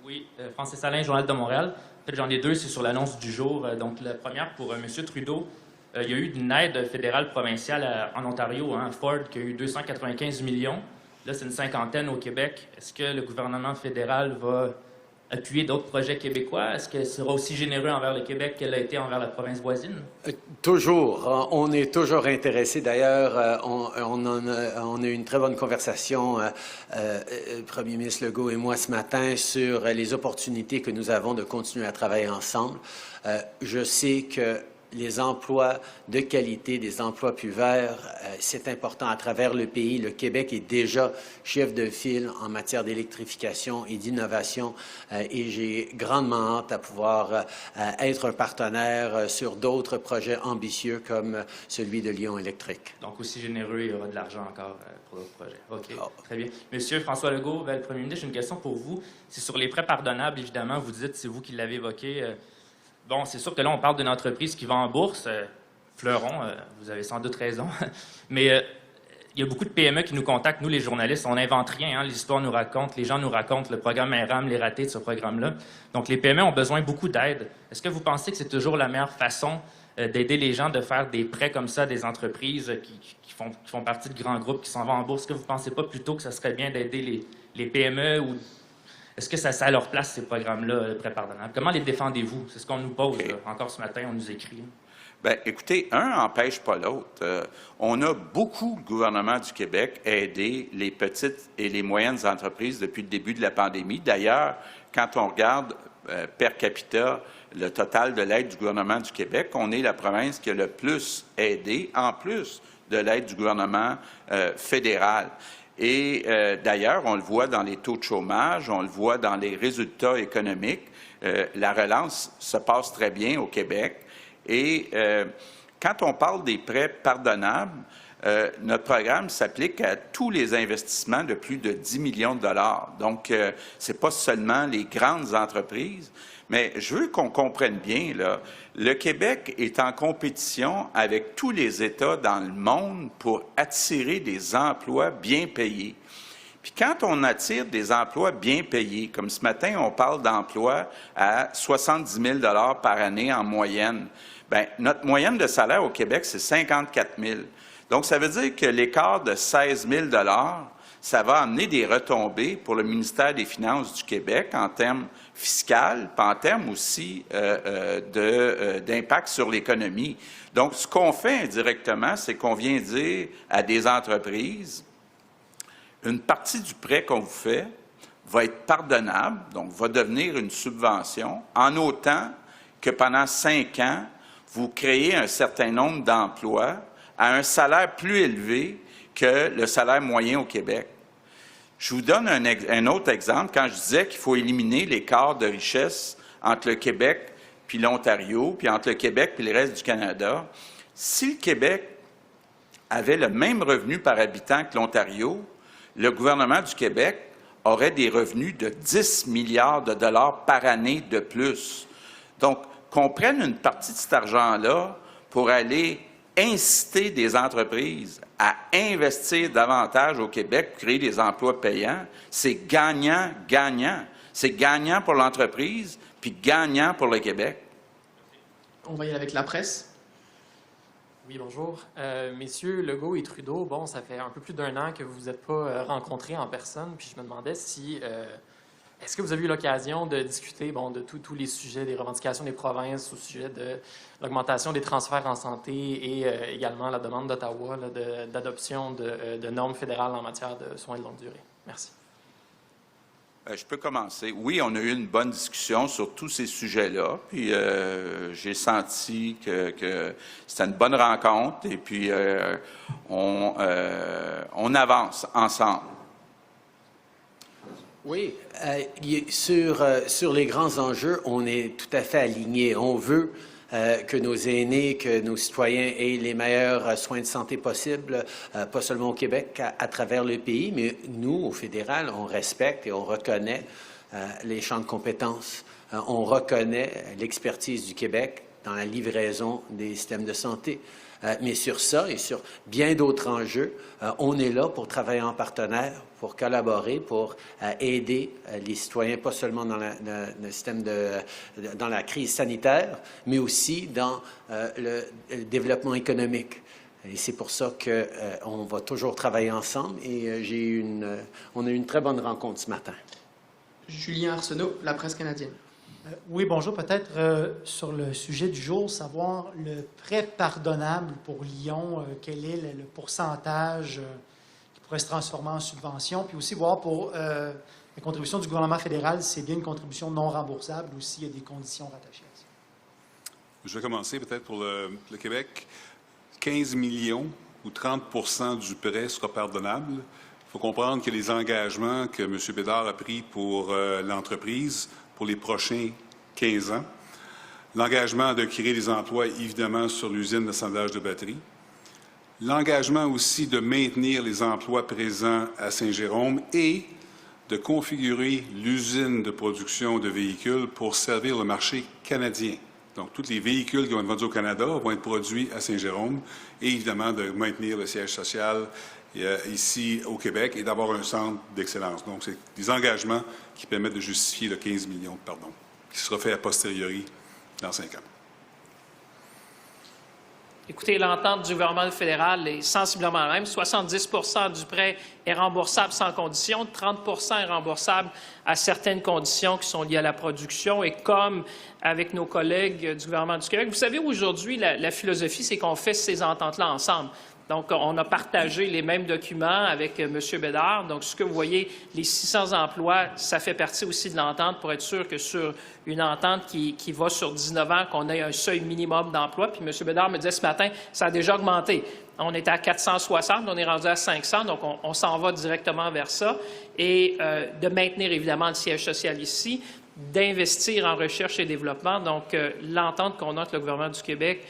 Speaker 10: Oui, Francis Alain, Journal de Montréal. En fait, j'en ai deux, c'est sur l'annonce du jour. Donc, la première pour M. Trudeau. Il y a eu une aide fédérale provinciale en Ontario, Ford, qui a eu 295 millions. Là, c'est une cinquantaine au Québec. Est-ce que le gouvernement fédéral va appuyer d'autres projets québécois? Est-ce qu'elle sera aussi généreux envers le Québec qu'elle a été envers la province voisine?
Speaker 2: Toujours. On est toujours intéressé. D'ailleurs, on a eu une très bonne conversation, le Premier ministre Legault et moi, ce matin, sur les opportunités que nous avons de continuer à travailler ensemble. Je sais que les emplois de qualité, des emplois plus verts, c'est important à travers le pays. Le Québec est déjà chef de file en matière d'électrification et d'innovation et j'ai grandement hâte à pouvoir être un partenaire sur d'autres projets ambitieux comme celui de Lyon électrique.
Speaker 10: Donc aussi généreux, il y aura de l'argent encore pour d'autres projets. OK, très bien. Monsieur François Legault, le Premier ministre, j'ai une question pour vous. C'est sur les prêts pardonnables, évidemment. Vous dites, c'est vous qui l'avez évoqué. Bon, c'est sûr que là, on parle d'une entreprise qui va en bourse, Fleuron, vous avez sans doute raison, mais il y a beaucoup de PME qui nous contactent, nous les journalistes, on n'invente rien, l'histoire nous raconte, les gens nous racontent le programme ERAM, les ratés de ce programme-là. Donc les PME ont besoin beaucoup d'aide. Est-ce que vous pensez que c'est toujours la meilleure façon d'aider les gens de faire des prêts comme ça à des entreprises qui font partie de grands groupes qui s'en vont en bourse? Est-ce que vous ne pensez pas plutôt que ça serait bien d'aider les PME ou... Est-ce que ça a leur place, ces programmes-là, le prêt pardonnable? Comment les défendez-vous? C'est ce qu'on nous pose. Là. Encore ce matin, on nous écrit.
Speaker 3: Bien, écoutez, un n'empêche pas l'autre. On a beaucoup, le gouvernement du Québec, aidé les petites et les moyennes entreprises depuis le début de la pandémie. D'ailleurs, quand on regarde per capita le total de l'aide du gouvernement du Québec, on est la province qui a le plus aidé, en plus de l'aide du gouvernement fédéral. Et d'ailleurs, on le voit dans les taux de chômage, on le voit dans les résultats économiques. La relance se passe très bien au Québec. Et quand on parle des prêts pardonnables, notre programme s'applique à tous les investissements de plus de 10 millions de dollars. Donc, ce n'est pas seulement les grandes entreprises, mais je veux qu'on comprenne bien, là, le Québec est en compétition avec tous les États dans le monde pour attirer des emplois bien payés. Puis quand on attire des emplois bien payés, comme ce matin, on parle d'emplois à 70 000 $ par année en moyenne, bien, notre moyenne de salaire au Québec, c'est 54 000. Donc, ça veut dire que l'écart de 16 000 $, ça va amener des retombées pour le ministère des Finances du Québec en termes fiscaux, puis en termes aussi d'impact sur l'économie. Donc, ce qu'on fait indirectement, c'est qu'on vient dire à des entreprises, une partie du prêt qu'on vous fait va être pardonnable, donc va devenir une subvention, en autant que pendant 5 ans, vous créez un certain nombre d'emplois à un salaire plus élevé que le salaire moyen au Québec. Je vous donne un autre exemple. Quand je disais qu'il faut éliminer l'écart de richesse entre le Québec puis l'Ontario, puis entre le Québec puis le reste du Canada, si le Québec avait le même revenu par habitant que l'Ontario, le gouvernement du Québec aurait des revenus de 10 milliards de dollars par année de plus. Donc, qu'on prenne une partie de cet argent-là pour aller inciter des entreprises à investir davantage au Québec pour créer des emplois payants, c'est gagnant-gagnant. C'est gagnant pour l'entreprise, puis gagnant pour le Québec.
Speaker 1: On va y aller avec la presse.
Speaker 11: Oui, bonjour. Messieurs Legault et Trudeau, bon, ça fait un peu plus d'1 an que vous vous êtes pas rencontrés en personne, puis je me demandais si... est-ce que vous avez eu l'occasion de discuter de tous les sujets, des revendications des provinces au sujet de l'augmentation des transferts en santé et également la demande d'Ottawa d'adoption de normes fédérales en matière de soins de longue durée? Merci.
Speaker 3: Je peux commencer. Oui, on a eu une bonne discussion sur tous ces sujets-là, puis j'ai senti que c'était une bonne rencontre, et puis on avance ensemble.
Speaker 2: Oui, sur les grands enjeux, on est tout à fait alignés. On veut que nos aînés, que nos citoyens aient les meilleurs soins de santé possibles, pas seulement au Québec, à travers le pays, mais nous, au fédéral, on respecte et on reconnaît les champs de compétences. On reconnaît l'expertise du Québec dans la livraison des systèmes de santé. Mais sur ça et sur bien d'autres enjeux, on est là pour travailler en partenaire, pour collaborer, pour aider les citoyens, pas seulement dans le système dans la crise sanitaire, mais aussi dans le développement économique. Et c'est pour ça qu'on va toujours travailler ensemble. Et on a eu une très bonne rencontre ce matin.
Speaker 1: Julien Arsenault, La Presse canadienne.
Speaker 12: Oui, bonjour. Peut-être sur le sujet du jour, savoir le prêt pardonnable pour Lyon, quel est le pourcentage qui pourrait se transformer en subvention, puis aussi voir pour la contribution du gouvernement fédéral, si c'est bien une contribution non remboursable ou s'il y a des conditions rattachées à ça.
Speaker 5: Je vais commencer peut-être pour le Québec. 15 millions ou 30 % du prêt sera pardonnable. Il faut comprendre que les engagements que M. Bédard a pris pour l'entreprise pour les prochains 15 ans. L'engagement de créer des emplois, évidemment, sur l'usine d'assemblage de batteries. L'engagement aussi de maintenir les emplois présents à Saint-Jérôme et de configurer l'usine de production de véhicules pour servir le marché canadien. Donc, tous les véhicules qui vont être vendus au Canada vont être produits à Saint-Jérôme et, évidemment, de maintenir le siège social ici au Québec et d'avoir un centre d'excellence. Donc, c'est des engagements qui permettent de justifier le 15 millions, qui sera fait a posteriori dans 5 ans.
Speaker 4: Écoutez, l'entente du gouvernement fédéral est sensiblement la même. 70 % du prêt est remboursable sans condition, 30 % est remboursable à certaines conditions qui sont liées à la production. Et comme avec nos collègues du gouvernement du Québec, vous savez, aujourd'hui, la philosophie, c'est qu'on fait ces ententes-là ensemble. Donc, on a partagé les mêmes documents avec M. Bédard. Donc, ce que vous voyez, les 600 emplois, ça fait partie aussi de l'entente pour être sûr que sur une entente qui va sur 19 ans, qu'on ait un seuil minimum d'emplois. Puis M. Bédard me disait ce matin, ça a déjà augmenté. On était à 460, on est rendu à 500, donc on s'en va directement vers ça. Et de maintenir évidemment le siège social ici, d'investir en recherche et développement. Donc, l'entente qu'on a avec le gouvernement du Québec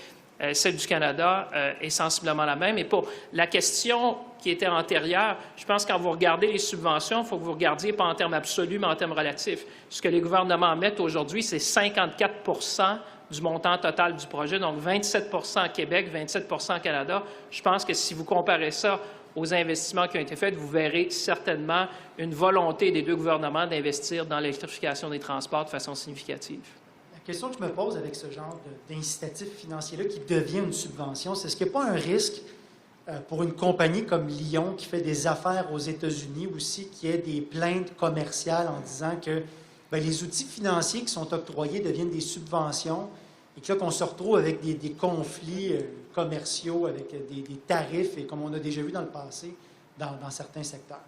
Speaker 4: Celle du Canada est sensiblement la même. Et pour la question qui était antérieure, je pense que quand vous regardez les subventions, il faut que vous regardiez pas en termes absolus, mais en termes relatifs. Ce que les gouvernements mettent aujourd'hui, c'est 54 du montant total du projet, donc 27 à Québec, 27 au Canada. Je pense que si vous comparez ça aux investissements qui ont été faits, vous verrez certainement une volonté des deux gouvernements d'investir dans l'électrification des transports de façon significative.
Speaker 12: La question que je me pose avec ce genre d'incitatif financier-là qui devient une subvention, c'est est-ce qu'il n'y a pas un risque pour une compagnie comme Lyon qui fait des affaires aux États-Unis aussi, qui ait des plaintes commerciales en disant que les outils financiers qui sont octroyés deviennent des subventions et que là, qu'on se retrouve avec des conflits commerciaux, avec des tarifs, et comme on a déjà vu dans le passé, dans certains secteurs?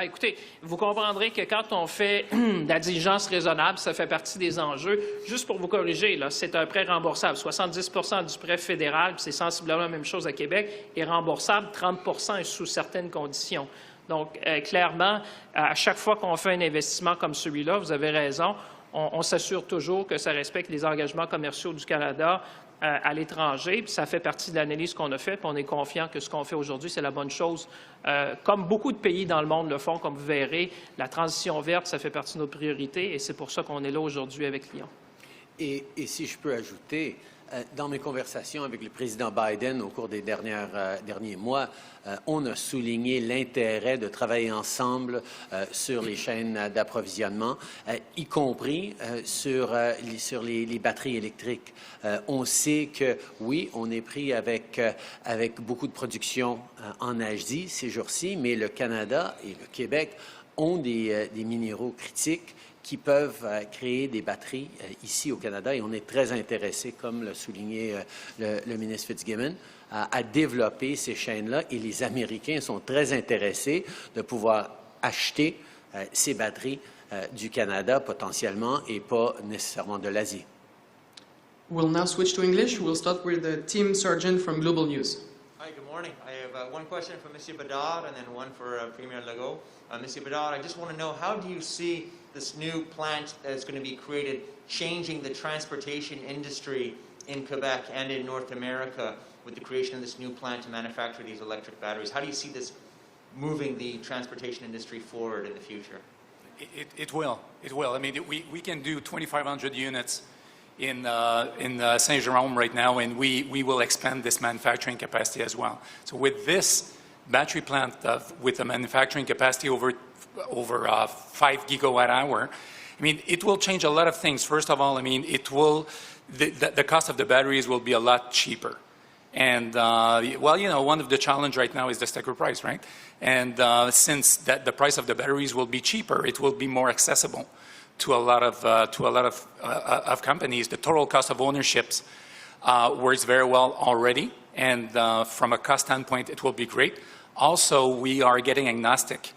Speaker 4: Écoutez, vous comprendrez que quand on fait de la diligence raisonnable, ça fait partie des enjeux. Juste pour vous corriger, c'est un prêt remboursable. 70 du prêt fédéral, c'est sensiblement la même chose à Québec, est remboursable 30 et sous certaines conditions. Donc, clairement, à chaque fois qu'on fait un investissement comme celui-là, vous avez raison, on s'assure toujours que ça respecte les engagements commerciaux du Canada à l'étranger. Puis ça fait partie de l'analyse qu'on a faite. On est confiant que ce qu'on fait aujourd'hui, c'est la bonne chose. Comme beaucoup de pays dans le monde le font, comme vous verrez, la transition verte, ça fait partie de nos priorités et c'est pour ça qu'on est là aujourd'hui avec Lyon.
Speaker 2: Et si je peux ajouter, dans mes conversations avec le président Biden au cours des derniers mois, on a souligné l'intérêt de travailler ensemble sur les chaînes d'approvisionnement, y compris sur les batteries électriques. On sait que, oui, on est pris avec beaucoup de production en Asie ces jours-ci, mais le Canada et le Québec ont des minéraux critiques qui peuvent créer des batteries ici au Canada. Et on est très intéressé, comme l'a souligné le ministre Fitzgibbon, à développer ces chaînes-là. Et les Américains sont très intéressés de pouvoir acheter ces batteries du Canada potentiellement et pas nécessairement de l'Asie.
Speaker 1: We'll now switch to English. We'll start with Tim Sargent from Global News.
Speaker 13: Hi, good morning. I have one question for Mr. Bedard and then one for Premier Legault. Mr. Bedard, I just want to know, how do you see this new plant that's going to be created changing the transportation industry in Quebec and in North America with the creation of this new plant to manufacture these electric batteries? How do you see this moving the transportation industry forward in the future?
Speaker 6: It will. It will. I mean, we can do 2,500 units in Saint-Jérôme right now, and we will expand this manufacturing capacity as well. So with this battery plant with a manufacturing capacity over 5 gigawatt hour, I mean, it will change a lot of things. First of all, I mean, the cost of the batteries will be a lot cheaper. And, well, you know, one of the challenge right now is the sticker price, right? And since the price of the batteries will be cheaper, it will be more accessible to a lot of companies. The total cost of ownerships works very well already, and from a cost standpoint, it will be great. Also, we are getting agnostic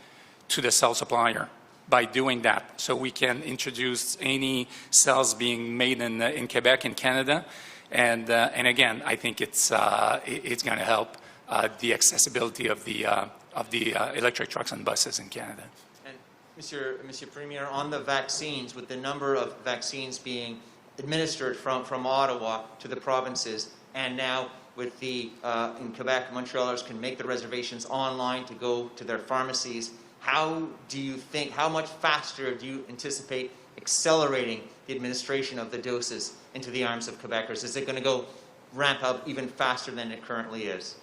Speaker 6: to the cell supplier by doing that, so we can introduce any cells being made in Quebec and Canada, and again, I think it's going to help the accessibility of the electric trucks and buses in Canada.
Speaker 13: And Mr. Premier, on the vaccines, with the number of vaccines being administered from Ottawa to the provinces, and now with the in Quebec, Montrealers can make the reservations online to go to their pharmacies. How much faster do you anticipate accelerating the administration of the doses into the arms of Quebecers? Is it going to go ramp up even faster than it currently is?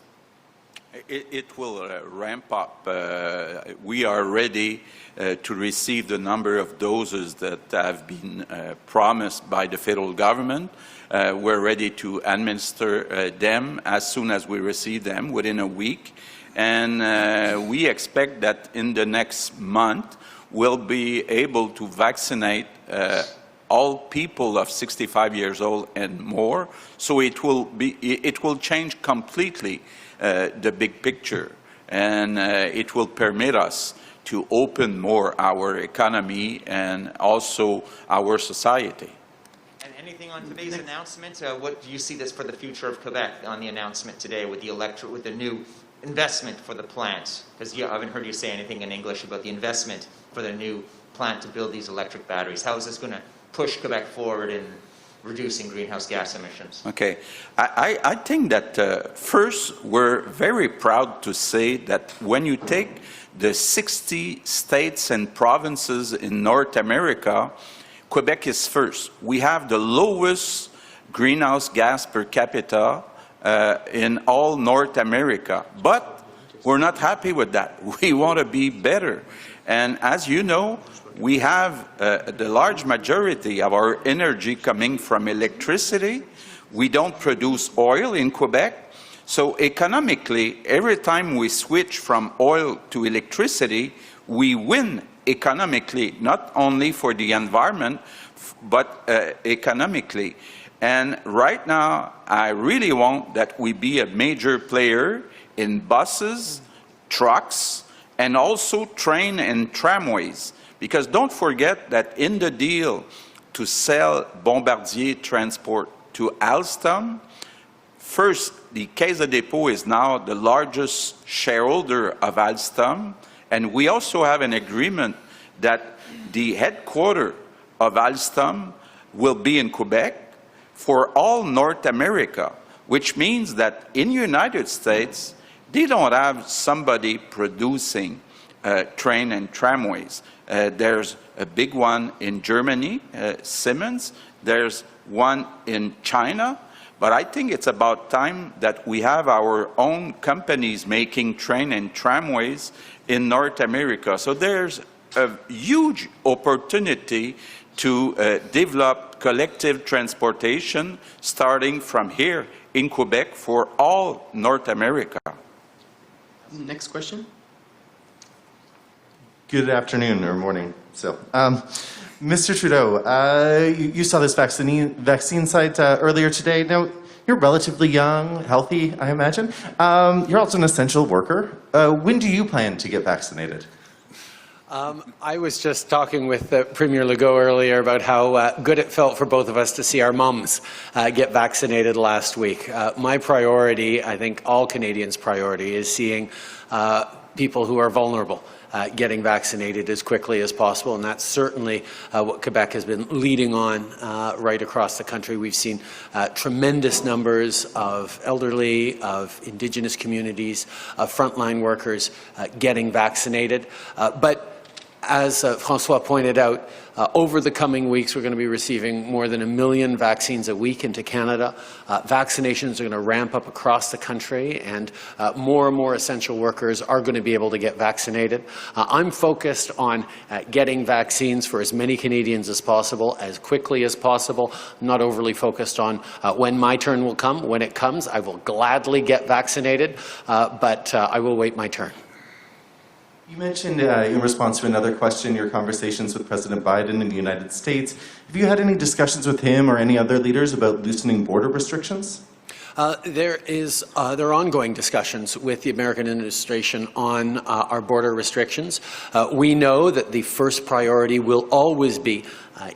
Speaker 3: It will ramp up. We are ready to receive the number of doses that have been promised by the federal government. We're ready to administer them as soon as we receive them, within a week. And we expect that in the next month, we'll be able to vaccinate all people of 65 years old and more. So it will change completely the big picture, and it will permit us to open more our economy and also our society.
Speaker 13: And anything on today's announcement? What do you see this for the future of Quebec on the announcement today with the new investment for the plant? Because I haven't heard you say anything in English about the investment for the new plant to build these electric batteries. How is this going to push Quebec forward reducing greenhouse gas emissions?
Speaker 3: Okay. I think that first, we're very proud to say that when you take the 60 states and provinces in North America, Quebec is first. We have the lowest greenhouse gas per capita in all North America. But we're not happy with that. We want to be better. And as you know, we have the large majority of our energy coming from electricity. We don't produce oil in Quebec. So economically, every time we switch from oil to electricity, we win economically, not only for the environment, but economically. And right now, I really want that we be a major player in buses, trucks, and also train and tramways. Because don't forget that in the deal to sell Bombardier Transport to Alstom, first, the Caisse de dépôt is now the largest shareholder of Alstom, and we also have an agreement that the headquarters of Alstom will be in Quebec for all North America, which means that in the United States, they don't have somebody producing train and tramways. There's a big one in Germany, Siemens. There's one in China. But I think it's about time that we have our own companies making train and tramways in North America. So there's a huge opportunity to develop collective transportation starting from here in Quebec for all North America.
Speaker 1: Next question.
Speaker 14: Good afternoon or morning. So, Mr. Trudeau, you saw this vaccine site earlier today. Now, you're relatively young, healthy, I imagine. You're also an essential worker. When do you plan to get vaccinated?
Speaker 2: I was just talking with Premier Legault earlier about how good it felt for both of us to see our mums get vaccinated last week. My priority, I think all Canadians' priority, is seeing people who are vulnerable getting vaccinated as quickly as possible, and that's certainly what Quebec has been leading on right across the country. We've seen tremendous numbers of elderly, of Indigenous communities, of frontline workers getting vaccinated. But as François pointed out, over the coming weeks, we're going to be receiving more than 1 million vaccines a week into Canada. Vaccinations are going to ramp up across the country, and more and more essential workers are going to be able to get vaccinated. I'm focused on getting vaccines for as many Canadians as possible, as quickly as possible. I'm not overly focused on when my turn will come. When it comes, I will gladly get vaccinated, but I will wait my turn.
Speaker 14: You mentioned in response to another question your conversations with President Biden in the United States. Have you had any discussions with him or any other leaders about loosening border restrictions?
Speaker 2: There are ongoing discussions with the American administration on our border restrictions. We know that the first priority will always be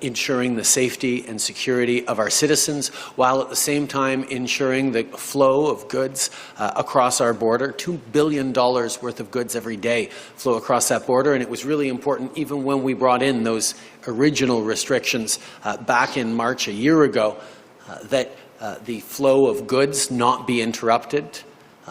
Speaker 2: ensuring the safety and security of our citizens, while at the same time ensuring the flow of goods across our border. $2 billion worth of goods every day flow across that border, and it was really important even when we brought in those original restrictions back in March a year ago that the flow of goods not be interrupted.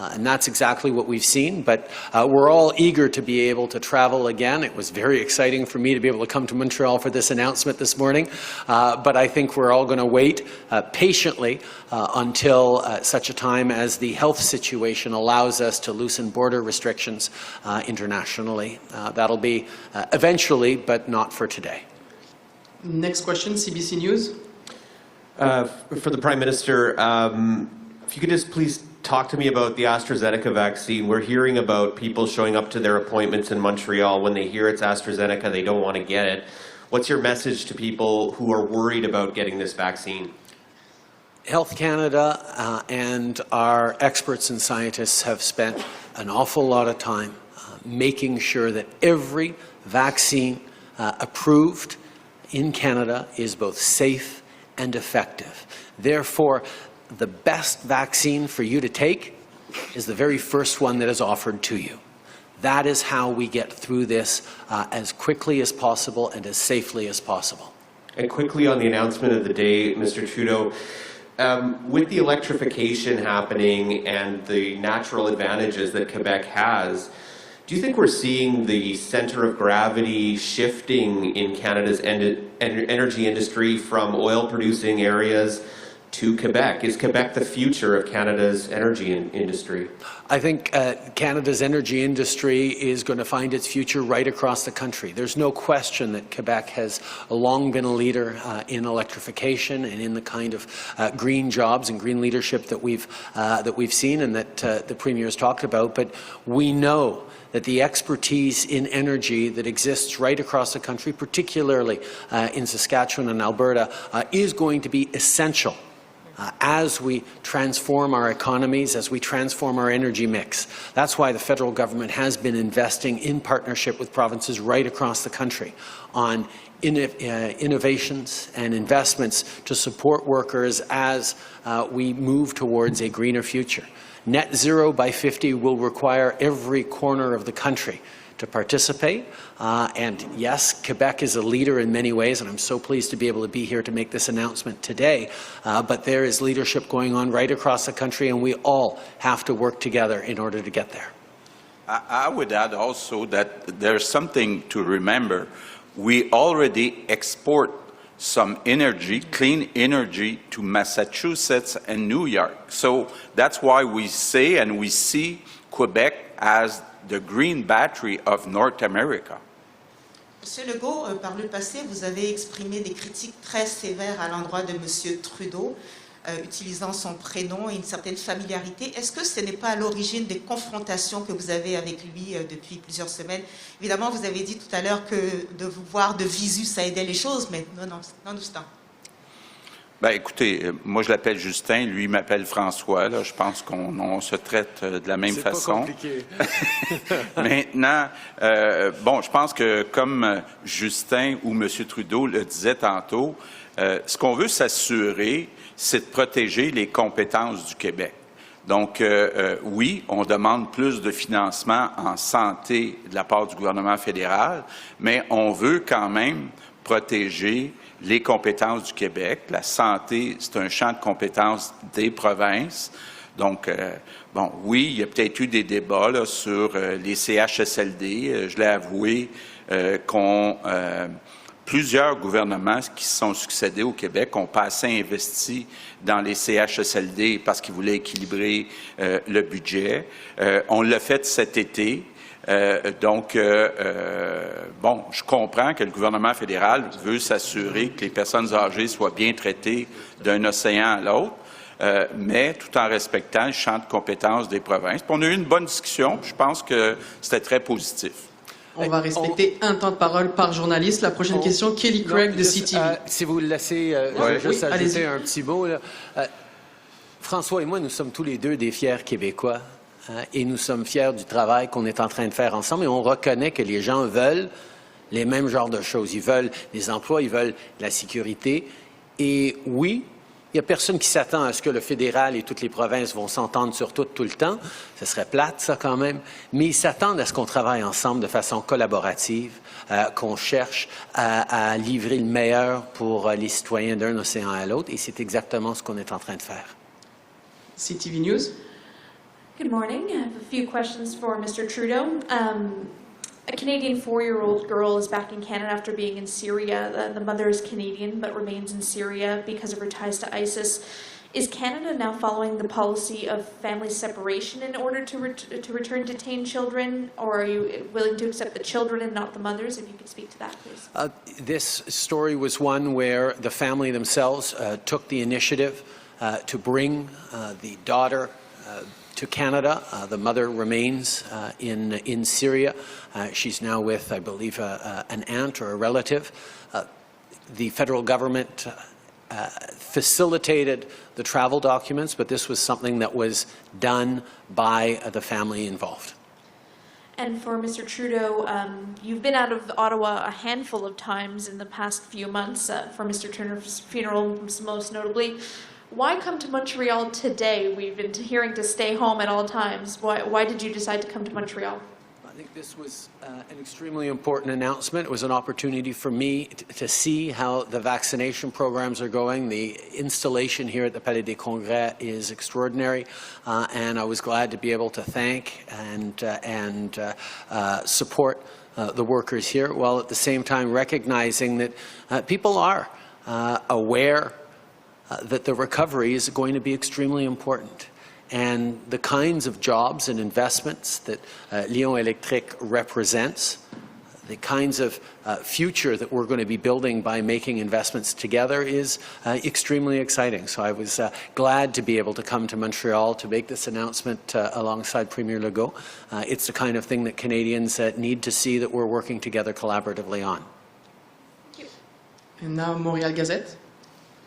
Speaker 2: And that's exactly what we've seen, but we're all eager to be able to travel again. It was very exciting for me to be able to come to Montreal for this announcement this morning, but I think we're all going to wait patiently until such a time as the health situation allows us to loosen border restrictions internationally. That'll be eventually, but not for today.
Speaker 1: Next question, CBC News.
Speaker 15: For the Prime Minister, if you could just please talk to me about the AstraZeneca vaccine. We're hearing about people showing up to their appointments in Montreal. When they hear it's AstraZeneca, they don't want to get it. What's your message to people who are worried about getting this vaccine?
Speaker 2: Health Canada and our experts and scientists have spent an awful lot of time making sure that every vaccine approved in Canada is both safe and effective. Therefore, the best vaccine for you to take is the very first one that is offered to you. That is how we get through this as quickly as possible and as safely as possible.
Speaker 15: And quickly on the announcement of the day, Mr. Trudeau, with the electrification happening and the natural advantages that Quebec has, do you think we're seeing the center of gravity shifting in Canada's energy industry from oil-producing areas to Quebec? Is Quebec the future of Canada's energy industry?
Speaker 2: I think Canada's energy industry is going to find its future right across the country. There's no question that Quebec has long been a leader in electrification and in the kind of green jobs and green leadership that we've seen and that the Premier has talked about. But we know that the expertise in energy that exists right across the country, particularly in Saskatchewan and Alberta, is going to be essential as we transform our economies, as we transform our energy mix. That's why the federal government has been investing in partnership with provinces right across the country on innovations and investments to support workers as we move towards a greener future. Net zero by 50 will require every corner of the country to participate. And yes, Quebec is a leader in many ways, and I'm so pleased to be able to be here to make this announcement today. But there is leadership going on right across the country, and we all have to work together in order to get there.
Speaker 3: I would add also that there's something to remember. We already export some energy, clean energy, to Massachusetts and New York. So that's why we say and we see Quebec as the green battery of North America.
Speaker 7: Monsieur Legault, par le passé, vous avez exprimé des critiques très sévères à l'endroit de Monsieur Trudeau, utilisant son prénom et une certaine familiarité. Est-ce que ce n'est pas à l'origine des confrontations que vous avez avec lui depuis plusieurs semaines? Évidemment, vous avez dit tout à l'heure que de vous voir de visu, ça aidait les choses, mais nonobstant.
Speaker 3: Ben, écoutez, moi je l'appelle Justin, lui il m'appelle François. Là, je pense qu'on se traite de la même façon. C'est pas compliqué. Maintenant, bon, je pense que comme Justin ou M. Trudeau le disait tantôt, ce qu'on veut s'assurer, c'est de protéger les compétences du Québec. Donc, oui, on demande plus de financement en santé de la part du gouvernement fédéral, mais on veut quand même protéger les compétences du Québec. La santé, c'est un champ de compétences des provinces. Donc, bon, oui, il y a peut-être eu des débats là, sur les CHSLD. Je l'ai avoué plusieurs gouvernements qui se sont succédés au Québec ont pas assez investi dans les CHSLD parce qu'ils voulaient équilibrer le budget. On l'a fait cet été. Bon, je comprends que le gouvernement fédéral veut s'assurer que les personnes âgées soient bien traitées d'un océan à l'autre, mais tout en respectant le champ de compétences des provinces. Puis on a eu une bonne discussion, puis je pense que c'était très positif.
Speaker 1: On va respecter un temps de parole par journaliste. La prochaine question, Kelly Craig de CTV.
Speaker 2: Si vous le laissez, je vais juste ajouter un petit mot. Là. François et moi, nous sommes tous les deux des fiers Québécois. Et nous sommes fiers du travail qu'on est en train de faire ensemble. Et on reconnaît que les gens veulent les mêmes genres de choses. Ils veulent des emplois, ils veulent la sécurité. Et oui, il n'y a personne qui s'attend à ce que le fédéral et toutes les provinces vont s'entendre sur tout le temps. Ce serait plate, ça, quand même. Mais ils s'attendent à ce qu'on travaille ensemble de façon collaborative, qu'on cherche à livrer le meilleur pour les citoyens d'un océan à l'autre. Et c'est exactement ce qu'on est en train de faire.
Speaker 1: CTV News.
Speaker 16: Good morning. I have a few questions for Mr. Trudeau. A Canadian 4-year-old girl is back in Canada after being in Syria. The mother is Canadian but remains in Syria because of her ties to ISIS. Is Canada now following the policy of family separation in order to return detained children, or are you willing to accept the children and not the mothers? If you could speak to that, please.
Speaker 2: This story was one where the family themselves took the initiative to bring the daughter to Canada. The mother remains in Syria. She's now with, I believe, an aunt or a relative. The federal government facilitated the travel documents, but this was something that was done by the family involved.
Speaker 16: And for Mr. Trudeau, you've been out of Ottawa a handful of times in the past few months for Mr. Turner's funeral, most notably. Why come to Montreal today? We've been hearing to stay home at all times. Why did you decide to come to Montreal?
Speaker 2: think this was an extremely important announcement. It was an opportunity for me to see how the vaccination programs are going. The installation here at the Palais des Congrès is extraordinary, and I was glad to be able to thank and support the workers here, while at the same time recognizing that people are aware that the recovery is going to be extremely important. And the kinds of jobs and investments that Lion Electric represents, the kinds of future that we're going to be building by making investments together is extremely exciting. So I was glad to be able to come to Montreal to make this announcement alongside Premier Legault. It's the kind of thing that Canadians need to see that we're working together collaboratively on.
Speaker 1: And now Montreal Gazette.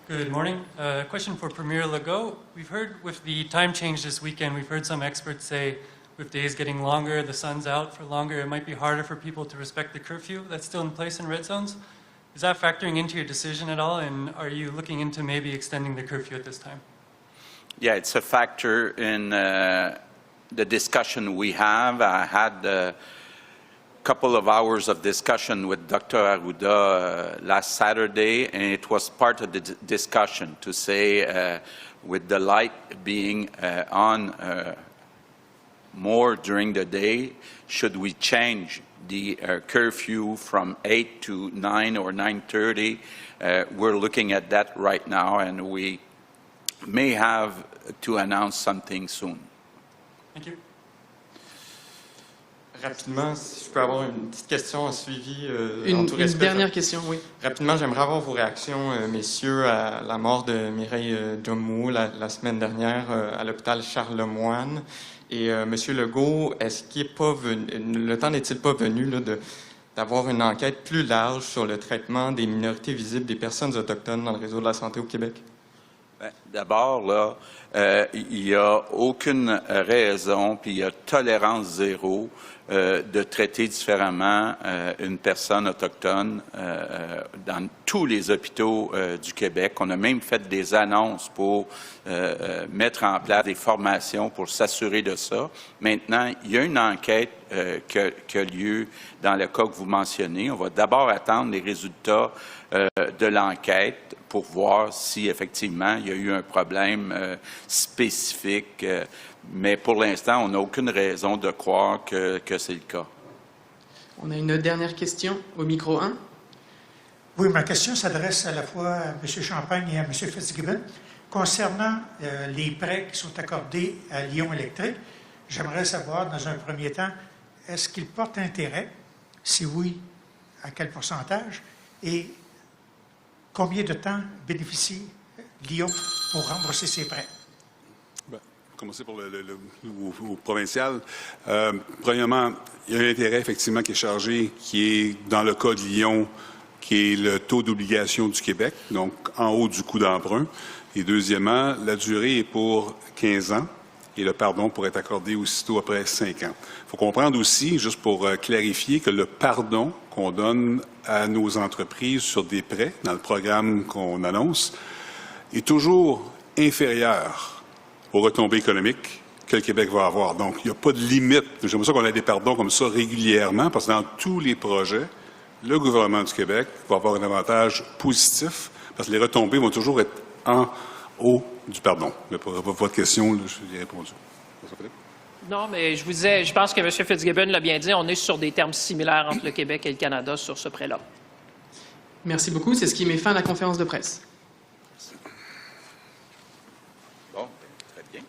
Speaker 17: Good morning. Question for Premier Legault. We've heard with the time change this weekend, we've heard some experts say with days getting longer, the sun's out for longer, it might be harder for people to respect the curfew that's still in place in red zones. Is that factoring into your decision at all, and are you looking into maybe extending the curfew at this time?
Speaker 3: Yeah, it's a factor in the discussion we have. I had a couple of hours of discussion with Dr. Arruda last Saturday, and it was part of the discussion to say with the light being on more during the day, should we change the curfew from 8 to 9 or 9:30? We're looking at that right now, and we may have to announce something soon.
Speaker 17: Thank you.
Speaker 8: Rapidement, si je peux avoir une petite question en suivi.
Speaker 1: Une dernière question, oui.
Speaker 8: Rapidement, j'aimerais avoir vos réactions, messieurs, à la mort de Mireille Duhamel la semaine dernière à l'hôpital Charlemagne. Et Monsieur Legault, est-ce qu'il est pas venu, le temps n'est-il pas venu là, d'avoir une enquête plus large sur le traitement des minorités visibles des personnes autochtones dans le réseau de la santé au Québec?
Speaker 3: D'abord, là, il n'y a aucune raison, puis il y a tolérance zéro de traiter différemment une personne autochtone dans tous les hôpitaux du Québec. On a même fait des annonces pour mettre en place des formations pour s'assurer de ça. Maintenant, il y a une enquête qui a lieu dans le cas que vous mentionnez. On va d'abord attendre les résultats de l'enquête pour voir si effectivement il y a eu un problème spécifique. Mais pour l'instant, on n'a aucune raison de croire que c'est le cas.
Speaker 1: On a une dernière question au micro 1.
Speaker 18: Oui, ma question s'adresse à la fois à M. Champagne et à M. Fitzgibbon. Concernant les prêts qui sont accordés à Lion Électrique, j'aimerais savoir, dans un premier temps, est-ce qu'ils portent intérêt? Si oui, à quel pourcentage? Et combien de temps bénéficie Lion pour rembourser ses prêts?
Speaker 5: Commencer pour au provincial. Premièrement, il y a un intérêt effectivement qui est chargé, qui est dans le cas de Lyon, qui est le taux d'obligation du Québec, donc en haut du coût d'emprunt. Et deuxièmement, la durée est pour 15 ans et le pardon pourrait être accordé aussitôt après 5 ans. Il faut comprendre aussi, juste pour clarifier, que le pardon qu'on donne à nos entreprises sur des prêts dans le programme qu'on annonce est toujours inférieur aux retombées économiques que le Québec va avoir. Donc, il n'y a pas de limite. J'aimerais ça qu'on ait des pardons comme ça régulièrement, parce que dans tous les projets, le gouvernement du Québec va avoir un avantage positif, parce que les retombées vont toujours être en haut du pardon. Mais pour votre question, là, je vous ai répondu.
Speaker 4: Non, mais je pense que M. Fitzgibbon l'a bien dit, on est sur des termes similaires entre le Québec et le Canada sur ce prêt-là.
Speaker 1: Merci beaucoup. C'est ce qui met fin à la conférence de presse.
Speaker 3: Bon, très bien.